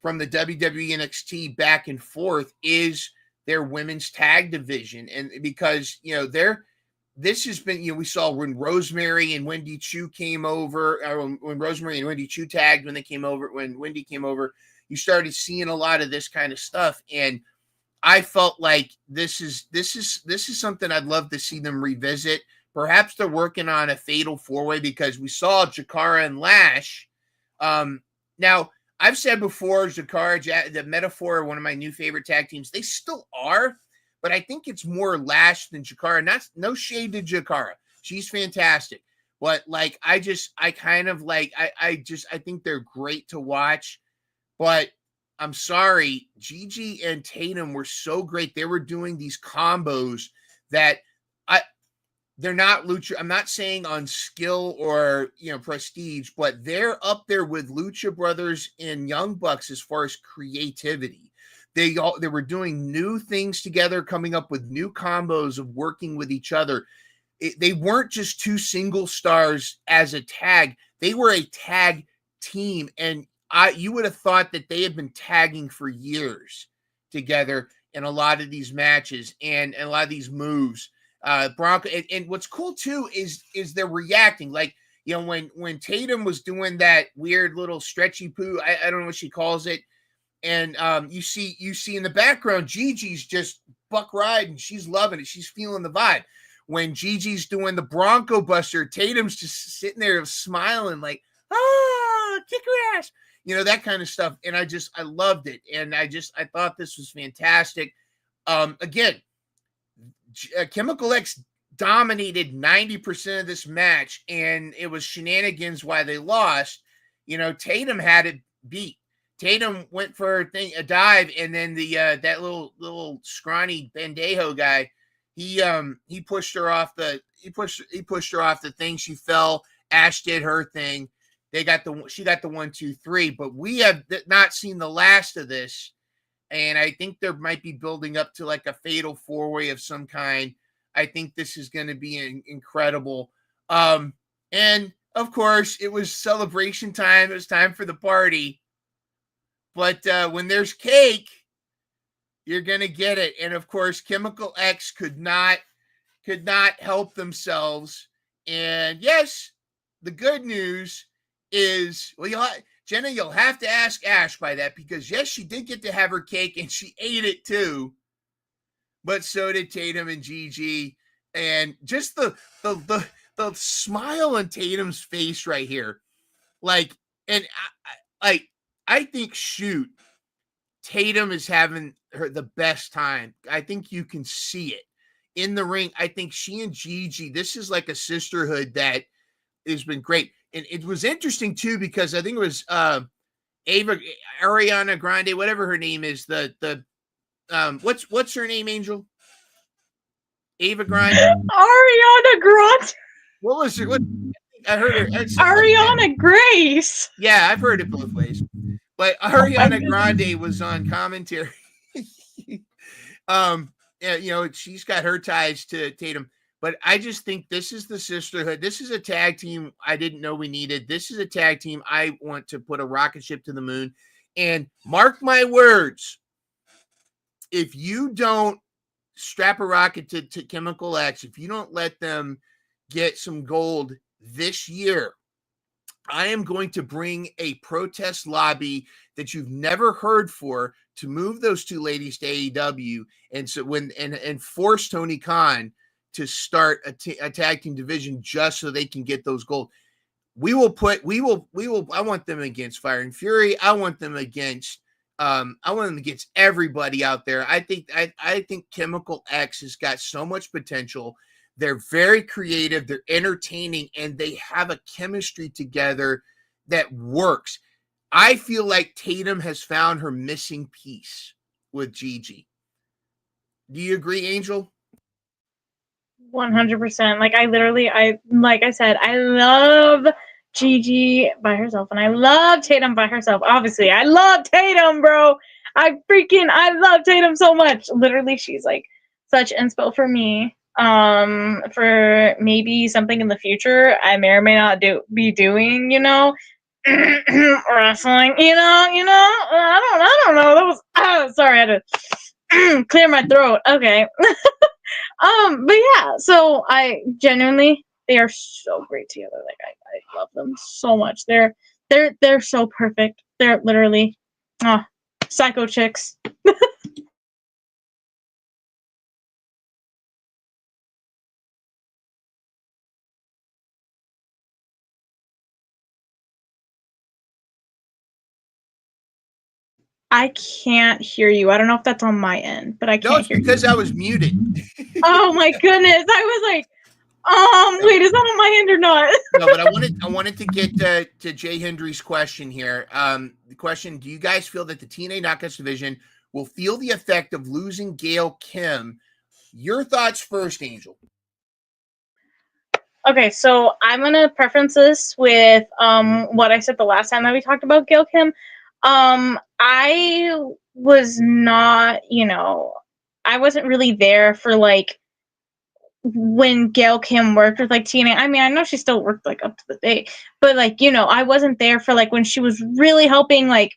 from the WWE NXT back and forth is their women's tag division. And because, this has been, we saw when Rosemary and Wendy Chu came over, when Rosemary and Wendy Chu tagged, when Wendy came over, you started seeing a lot of this kind of stuff. And I felt like this is something I'd love to see them revisit. Perhaps they're working on a fatal 4-way, because we saw Jakara and Lash. Now, I've said before, Jakara, the Metaphor, one of my new favorite tag teams. They still are, but I think it's more Lash than Jakara. And that's no shade to Jakara. She's fantastic. But like, I think they're great to watch. But I'm sorry, Gigi and Tatum were so great. They were doing these combos that they're not lucha. I'm not saying on skill or prestige, but they're up there with Lucha Brothers and Young Bucks as far as creativity. They were doing new things together, coming up with new combos of working with each other. They weren't just two single stars as a tag. They were a tag team, and you would have thought that they had been tagging for years together in a lot of these matches and a lot of these moves. Bronco, and what's cool too is they're reacting. Like, when Tatum was doing that weird little stretchy poo, I don't know what she calls it, and you see in the background Gigi's just buck riding. She's loving it. She's feeling the vibe. When Gigi's doing the Bronco Buster, Tatum's just sitting there smiling like, kick her ass. That kind of stuff. And I loved it. And I thought this was fantastic. Again, Chemical X dominated 90% of this match, and it was shenanigans why they lost. Tatum had it beat. Tatum went for a dive, and then the that little scrawny Bandejo guy, he pushed her off the thing. She fell. Ash did her thing. She got the 1, 2, 3, but we have not seen the last of this. And I think there might be building up to like a fatal 4-way of some kind. I think this is going to be incredible. And of course, it was celebration time. It was time for the party. But when there's cake, you're going to get it. And of course, Chemical X could not help themselves. And yes, the good news is, Jenna, you'll have to ask Ash by that, because yes, she did get to have her cake and she ate it too, but so did Tatum and Gigi. And just the smile on Tatum's face right here, I think Tatum is having the best time. I think you can see it in the ring. I think she and Gigi, this is like a sisterhood that has been great. And it was interesting too, because I think it was Ariana Grande, whatever her name is. What's her name, Angel? Ava Grande. Ariana Grande. What was her? I heard her. Ariana Grace. Yeah, I've heard it both ways. But Ariana Grande was on commentary. She's got her ties to Tatum. But I just think this is the sisterhood. This is a tag team I didn't know we needed. This is a tag team I want to put a rocket ship to the moon. And mark my words, if you don't strap a rocket to Chemical X, if you don't let them get some gold this year, I am going to bring a protest lobby that you've never heard for to move those two ladies to AEW, and force Tony Khan to start a tag team division just so they can get those gold. I want them against Fire and Fury. I want them against everybody out there. I think Chemical X has got so much potential. They're very creative, they're entertaining, and they have a chemistry together that works. I feel like Tatum has found her missing piece with Gigi. Do you agree, Angel? 100%. Like I said, I love Gigi by herself, and I love Tatum by herself. Obviously, I love Tatum, bro. I love Tatum so much. Literally, she's like such inspo for me. For maybe something in the future I may or may not be doing, wrestling, I don't know. That was sorry, I had to clear my throat. Okay. But yeah, so I genuinely, they are so great together. Like I love them so much. They're so perfect. They're literally psycho chicks. I can't hear you. I don't know if that's on my end, but I No, can't it's hear because you. I was muted. Oh my goodness. I was like, wait, is that on my end or not? No, but I wanted to get to Jay Hendry's question here. The question: do you guys feel that the TNA Knockouts division will feel the effect of losing Gail Kim? Your thoughts first, Angel. Okay, so I'm gonna preference this with what I said the last time that we talked about Gail Kim. I was not, I wasn't really there for like when Gail Kim worked with like TNA. I mean, I know she still worked like up to the day, but like, I wasn't there for like when she was really helping like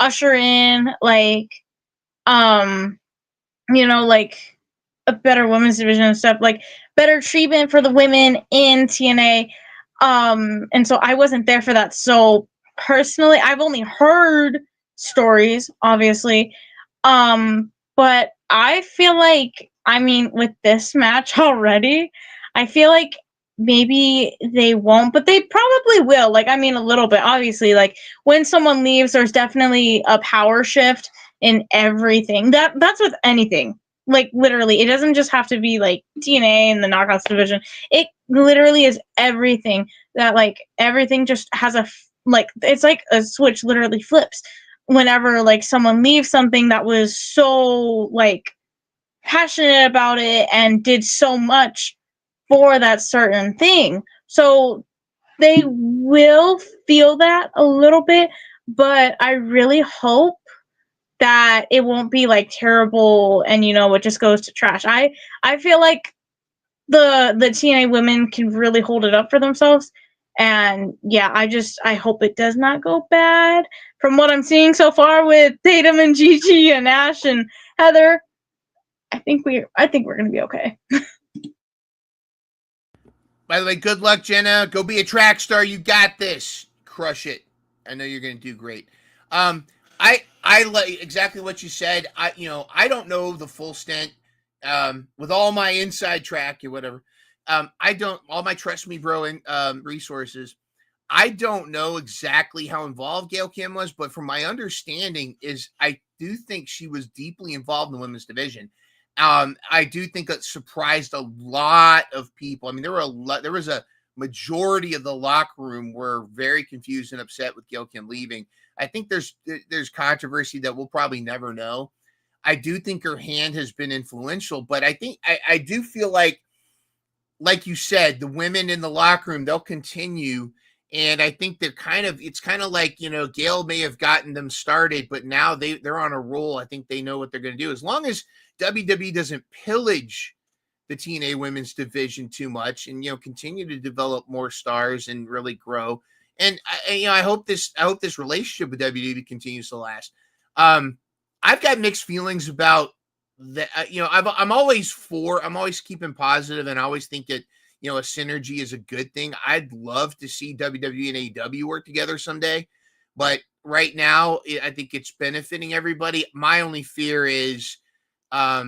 usher in like like a better women's division and stuff, like better treatment for the women in TNA. And so I wasn't there for that. So personally, I've only heard stories, obviously. But I feel like, I mean, with this match already, I feel like maybe they won't, but they probably will. Like, I mean, a little bit, obviously. Like, when someone leaves, there's definitely a power shift in everything. That's with anything. Like, literally, it doesn't just have to be like TNA and the Knockouts division. It literally is everything. That like everything just has like it's like a switch literally flips whenever like someone leaves something that was so like passionate about it and did so much for that certain thing. So they will feel that a little bit, but I really hope that it won't be like terrible and it just goes to trash. I feel like the TNA women can really hold it up for themselves. And yeah, I hope it does not go bad. From what I'm seeing so far with Tatum and Gigi and Ash and Heather, I think we're gonna be okay. By the way, good luck, Jenna. Go be a track star. You got this. Crush it. I know you're going to do great. I like exactly what you said. I don't know the full stint. With all my inside track or whatever. I don't all my Trust Me Bro resources. I don't know exactly how involved Gail Kim was, but from my understanding is I do think she was deeply involved in the women's division. I do think it surprised a lot of people. I mean, there was a majority of the locker room were very confused and upset with Gail Kim leaving. I think there's controversy that we'll probably never know. I do think her hand has been influential, but I do feel like you said, the women in the locker room, they'll continue. And I think it's kind of like, Gail may have gotten them started, but now they're on a roll. I think they know what they're going to do. As long as WWE doesn't pillage the TNA women's division too much and, continue to develop more stars and really grow. And I hope this relationship with WWE continues to last. I've got mixed feelings about that. I'm always keeping positive, and I always think that, a synergy is a good thing. I'd love to see WWE and AEW work together someday, but right now I think it's benefiting everybody. My only fear is, I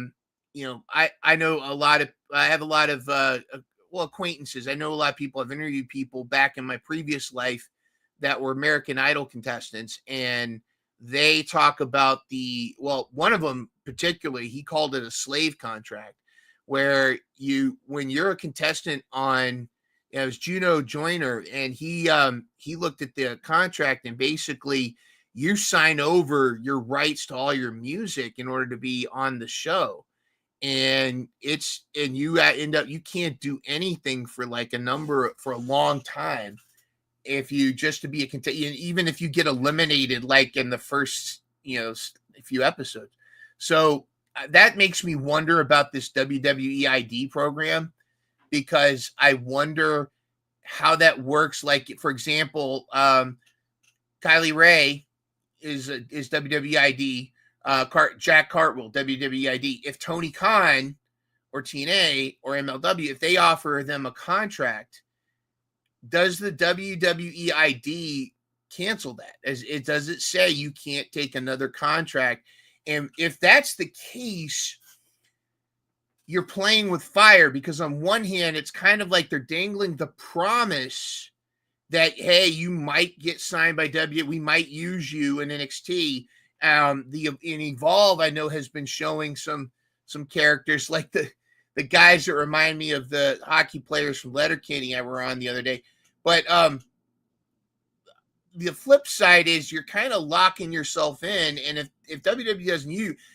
know I have a lot of acquaintances. I know a lot of people. I've interviewed people back in my previous life that were American Idol contestants, and they talk about one of them particularly, he called it a slave contract, where when you're a contestant on, it was Juno Joyner, and he looked at the contract, and basically you sign over your rights to all your music in order to be on the show. And you end up, you can't do anything for for a long time if you just to be a contestant, even if you get eliminated like in the first few episodes. So that makes me wonder about this WWE ID program, because I wonder how that works. Like, for example, Kylie Ray is WWE ID. Jack Cartwheel, WWE ID. If Tony Khan or TNA or MLW, if they offer them a contract, does the WWE ID cancel that? Does it say you can't take another contract? And if that's the case, you're playing with fire, because on one hand, it's kind of like they're dangling the promise that, hey, you might get signed by we might use you in NXT. In Evolve, I know, has been showing some characters like the guys that remind me of the hockey players from Letterkenny I were on the other day. But the flip side is you're kind of locking yourself in. And if WWE doesn't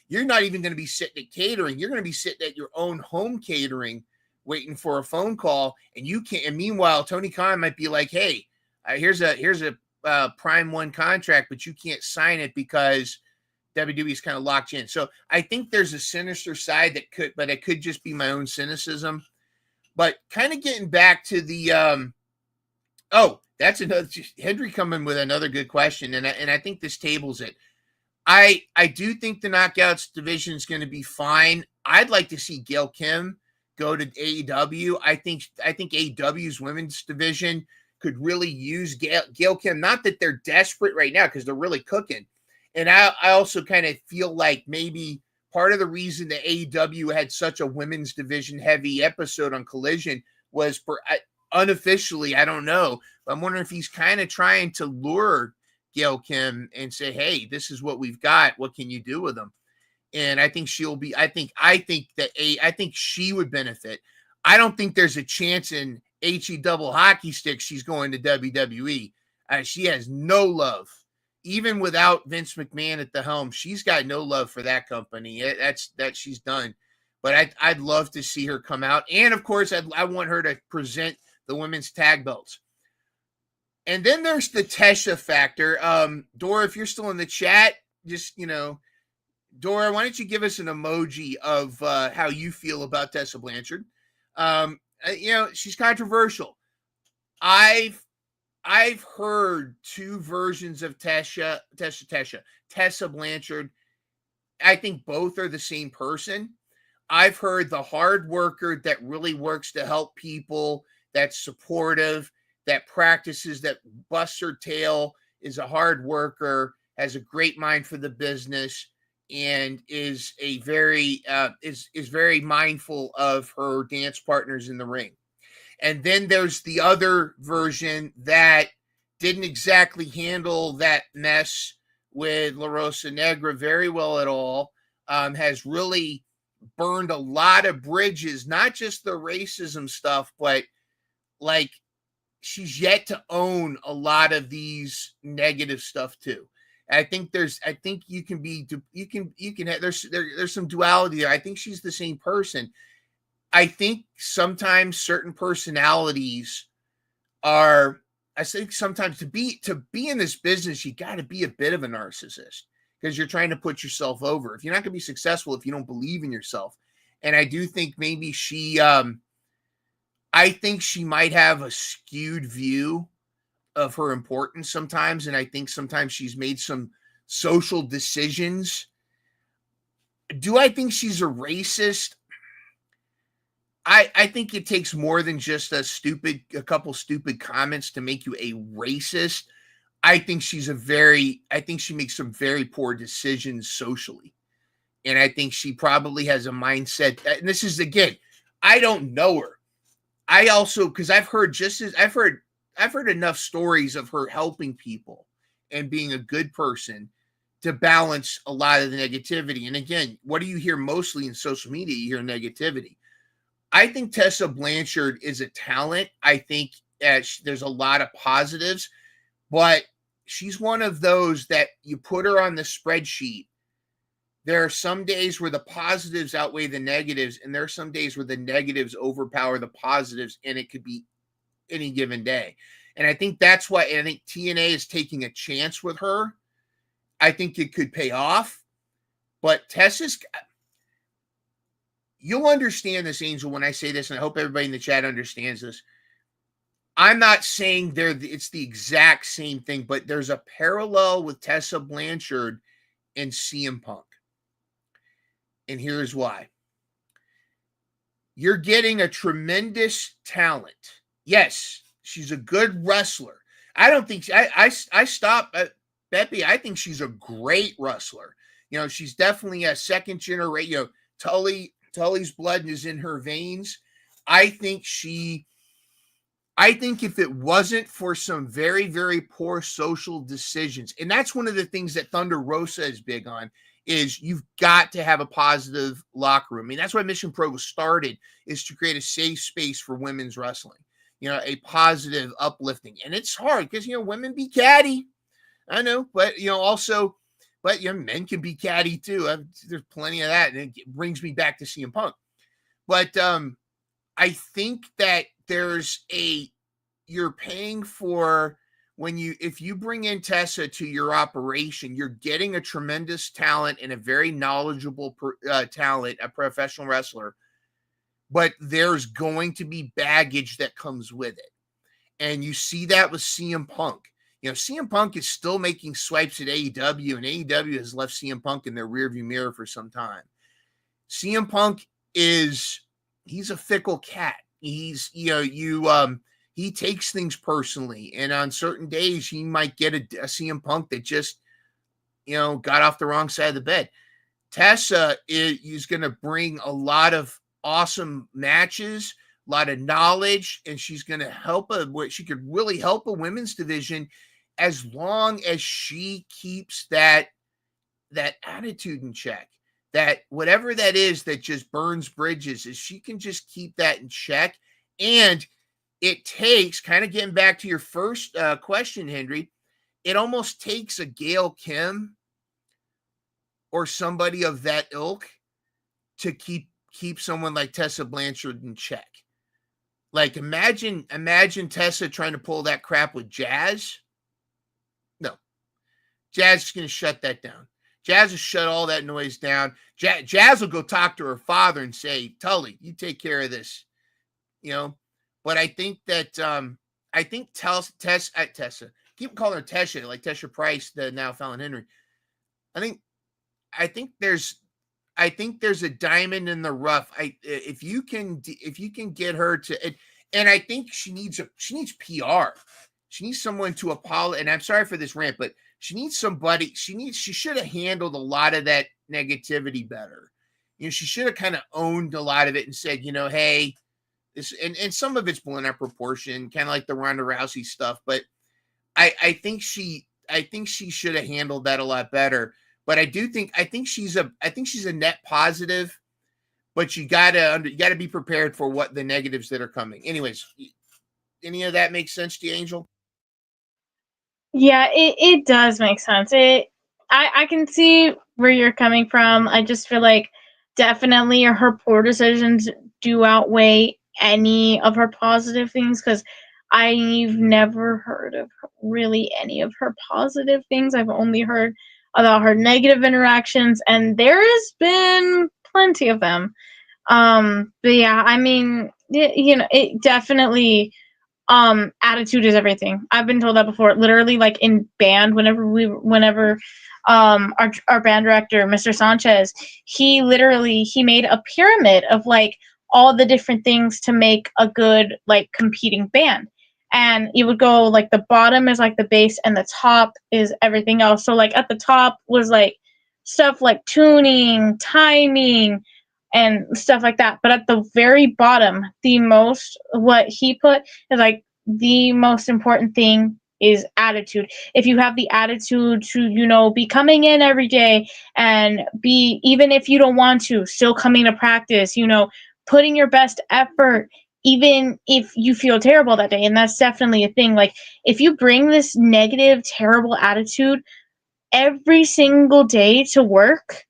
you're not even going to be sitting at catering. You're going to be sitting at your own home catering, waiting for a phone call. And you can't. And meanwhile, Tony Khan might be like, hey, here's a Prime 1 contract, but you can't sign it because WWE's kind of locked you in. So I think there's a sinister side but it could just be my own cynicism. But kind of getting back to the that's another Henry coming with another good question, and I think this tables it. I do think the Knockouts division is going to be fine. I'd like to see Gail Kim go to AEW. I think AEW's women's division could really use Gail Kim. Not that they're desperate right now, because they're really cooking. And I also kind of feel like maybe part of the reason that AEW had such a women's division heavy episode on Collision was unofficially, I don't know. I'm wondering if he's kind of trying to lure Gail Kim and say, hey, this is what we've got. What can you do with them? And I think she'll be, I think she would benefit. I don't think there's a chance in HE double hockey stick she's going to WWE. She has no love. Even without Vince McMahon at the helm, she's got no love for that company. That she's done. But I'd love to see her come out. And, of course, I want her to present the women's tag belts. And then there's the Tesha factor. Dora, if you're still in the chat, just, Dora, why don't you give us an emoji of how you feel about Tessa Blanchard? She's controversial. I've heard two versions of Tessa Blanchard. I think both are the same person. I've heard the hard worker that really works to help people, that's supportive, that practices, that busts her tail, is a hard worker, has a great mind for the business, and is a very very mindful of her dance partners in the ring. And then there's the other version that didn't exactly handle that mess with La Rosa Negra very well at all, has really burned a lot of bridges, not just the racism stuff, but like she's yet to own a lot of these negative stuff too. I think there's some duality there. I think she's the same person. I think sometimes certain personalities are, I think sometimes to be in this business, you got to be a bit of a narcissist, because you're trying to put yourself over. If you're not going to be successful if you don't believe in yourself. And I do think maybe I think she might have a skewed view of her importance sometimes. And I think sometimes she's made some social decisions. Do I think she's a racist? I think it takes more than just a couple stupid comments to make you a racist. I think she makes some very poor decisions socially. And I think she probably has a mindset. And this is, again, I don't know her. I also, because I've heard enough stories of her helping people and being a good person to balance a lot of the negativity. And again, what do you hear mostly in social media? You hear negativity. I think Tessa Blanchard is a talent. I think there's a lot of positives, but she's one of those that you put her on the spreadsheet. There are some days where the positives outweigh the negatives, and there are some days where the negatives overpower the positives, and it could be any given day. And I think that's why, and I think TNA is taking a chance with her. I think it could pay off, but Tessa's, you'll understand this, Angel, when I say this, and I hope everybody in the chat understands this. I'm not saying it's the exact same thing, but there's a parallel with Tessa Blanchard and CM Punk. And here's why. you're getting a tremendous talent. Yes, she's a good wrestler. I don't think I stop at Beppy. I think she's a great wrestler. She's definitely a second generation. Tully's blood is in her veins. I think if it wasn't for some very, very poor social decisions, and that's one of the things that Thunder Rosa is big on, is you've got to have a positive locker room. I mean, that's why Mission Pro was started, is to create a safe space for women's wrestling, a positive uplifting. And it's hard because, women be catty. I know, but, men can be catty too. There's plenty of that. And it brings me back to CM Punk. But I think that you're paying for, if you bring in Tessa to your operation, you're getting a tremendous talent and a very knowledgeable talent, a professional wrestler, but there's going to be baggage that comes with it. And you see that with CM Punk. CM Punk is still making swipes at AEW, and AEW has left CM Punk in their rearview mirror for some time. CM Punk he's a fickle cat. He's, he takes things personally, and on certain days he might get a CM Punk that just, got off the wrong side of the bed. Tessa is going to bring a lot of awesome matches, a lot of knowledge, and she's going to she could really help a women's division as long as she keeps that attitude in check. That whatever that is that just burns bridges, is she can just keep that in check. And it takes, kind of getting back to your first question, Henry, it almost takes a Gail Kim or somebody of that ilk to keep someone like Tessa Blanchard in check. Like, imagine Tessa trying to pull that crap with Jazz. No. Jazz is going to shut that down. Jazz will shut all that noise down. Jazz will go talk to her father and say, Tully, you take care of this. But I think that Tessa, keep calling her Tesha, like Tesha Price, the now Fallon Henry. I think there's a diamond in the rough. If you can get her to, and I think she needs PR. She needs someone to apologize. And I'm sorry for this rant, but she needs somebody. She should have handled a lot of that negativity better. She should have kind of owned a lot of it and said, hey, this, and some of it's blown out of proportion, kind of like the Ronda Rousey stuff. But I think she should have handled that a lot better. But I think she's a net positive, but you gotta be prepared for what the negatives that are coming. Anyways, any of that make sense to you, Angel? Yeah, it does make sense. I can see where you're coming from. I just feel like definitely her poor decisions do outweigh any of her positive things, because I've never heard of really any of her positive things. I've only heard about her negative interactions, and there has been plenty of them. But yeah, I mean, it definitely, attitude is everything. I've been told that before. Literally, like in band, whenever our band director, Mr. Sanchez, he made a pyramid of like all the different things to make a good like competing band. And you would go like the bottom is like the bass and the top is everything else. So like at the top was like stuff like tuning, timing, and stuff like that. But at the very bottom, what he put is like the most important thing is attitude. If you have the attitude to, be coming in every day and be, even if you don't want to, still coming to practice, putting your best effort, even if you feel terrible that day. And that's definitely a thing. Like, if you bring this negative, terrible attitude every single day to work,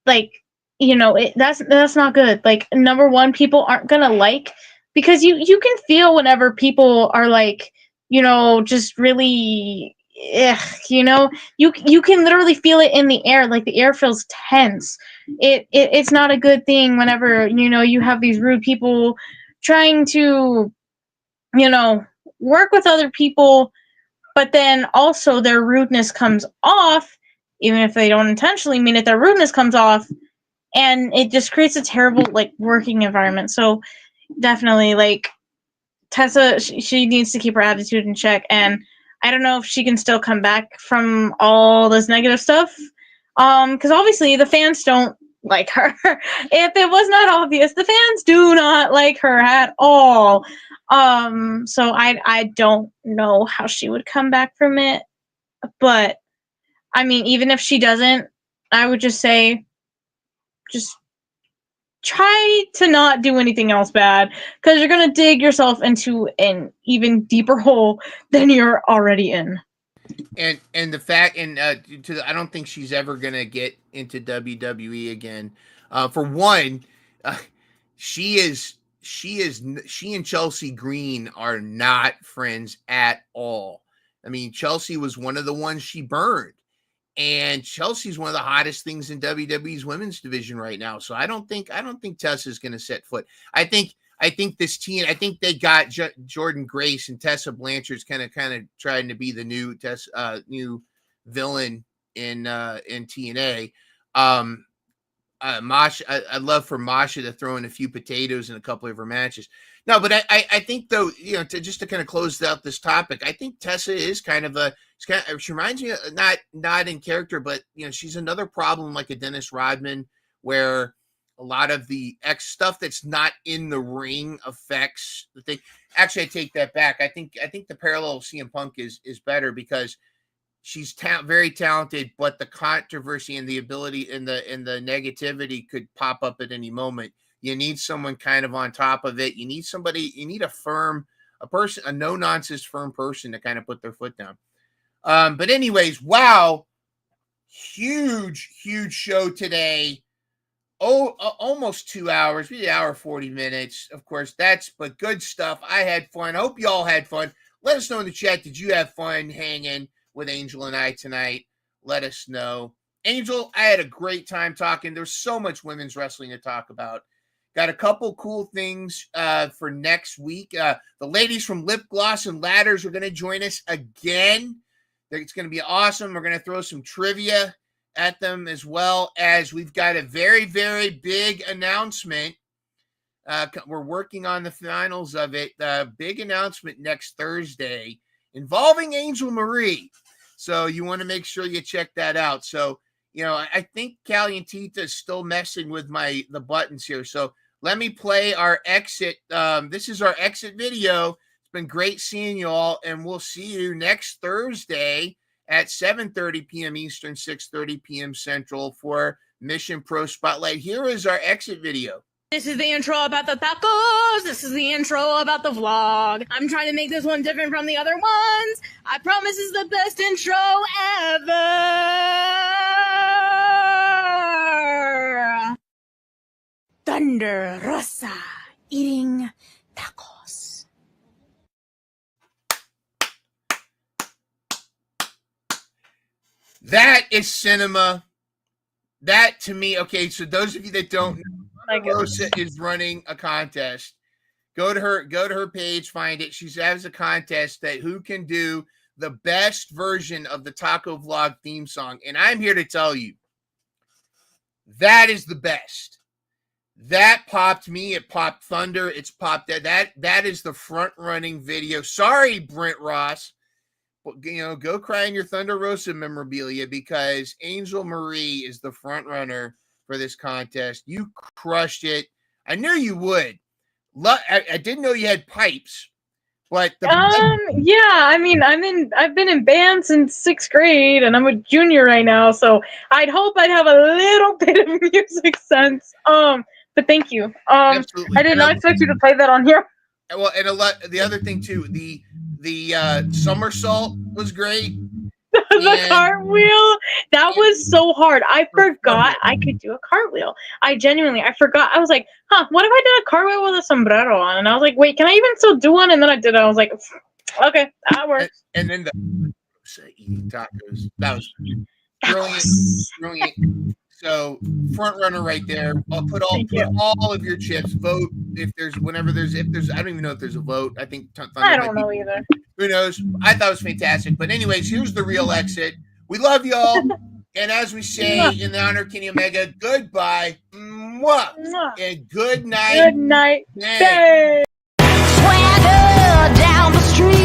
like, that's not good. Like, number one, people aren't gonna like, because you can feel whenever people are like, just really, you can literally feel it in the air. Like, the air feels tense. It's not a good thing whenever, you have these rude people trying to, work with other people, but then also their rudeness comes off, even if they don't intentionally mean it, their rudeness comes off, and it just creates a terrible like working environment. So definitely, like, Tessa, she needs to keep her attitude in check, and I don't know if she can still come back from all this negative stuff, because obviously the fans don't like her. If it was not obvious, the fans do not like her at all. So I don't know how she would come back from it, but I mean, even if she doesn't, I would just say, just try to not do anything else bad, because you're going to dig yourself into an even deeper hole than you're already in. And the fact, and I don't think she's ever going to get into WWE again. For one, she and Chelsea Green are not friends at all. I mean, Chelsea was one of the ones she burned. And Chelsea's one of the hottest things in WWE's women's division right now. So I don't think Tessa's going to set foot. I think this team. I think they got Jordan Grace and Tessa Blanchard's kind of trying to be the new new villain in TNA. Masha, I'd love for Masha to throw in a few potatoes in a couple of her matches. No, but I think though, to kind of close out this topic, I think Tessa is she reminds me of, not in character, but she's another problem like a Dennis Rodman, where a lot of the stuff that's not in the ring affects the thing. Actually, I take that back. I think the parallel of CM Punk is better, because she's very talented, but the controversy and the ability and the negativity could pop up at any moment. You need someone kind of on top of it. You need a no-nonsense firm person to kind of put their foot down. But anyways, wow. Huge show today. Almost 2 hours. We did 1 hour 40 minutes. Of course, but good stuff. I had fun. I hope you all had fun. Let us know in the chat. Did you have fun hanging with Angel and I tonight? Let us know. Angel, I had a great time talking. There's so much women's wrestling to talk about. Got a couple cool things for next week. The ladies from Lip Gloss and Ladders are going to join us again. It's going to be awesome. We're going to throw some trivia at them, as well as we've got a very, very big announcement. We're working on the finals of it. Big announcement next Thursday involving Angel Marie. So you want to make sure you check that out. So, I think Callie and Tita is still messing with the buttons here. So let me play our exit. This is our exit video. It's been great seeing you all, and we'll see you next Thursday at 7:30 p.m. Eastern, 6:30 p.m. Central for Mission Pro Spotlight. Here is our exit video. This is the intro about the tacos. This is the intro about the vlog. I'm trying to make this one different from the other ones. I promise it's the best intro ever. Thunder Rosa eating tacos. That is cinema. That, to me, okay, so those of you that don't know, Rosa is running a contest. Go to her page, find it. She has a contest that who can do the best version of the Taco Vlog theme song. And I'm here to tell you, that is the best. That popped me. It popped Thunder. It's popped that is the front running video. Sorry, Brent Ross. But, go cry in your Thunder Rosa memorabilia, because Angel Marie is the front runner for this contest. You crushed it. I knew you would. I didn't know you had pipes, but yeah. I mean, I've been in band since 6th grade, and I'm a junior right now, so I'd hope I'd have a little bit of music sense. But thank you. Absolutely. I did not expect you to play that on here. Well, and the other thing too, the somersault was great. The cartwheel, that was so hard. I forgot I could do a cartwheel. I forgot. I was like, what if I did a cartwheel with a sombrero on? And I was like, wait, can I even still do one? And then I did it. I was like, okay, that works. And then eating tacos. That was brilliant. So front runner right there. I'll put all of your chips. Vote if there's I don't even know if there's a vote. I think Thunder I don't know either. Who knows? I thought it was fantastic. But anyways, here's the real exit. We love y'all. And as we say in the Honor King Omega, goodbye. Mwah. And good night. Good night. Day. Swagger down the street.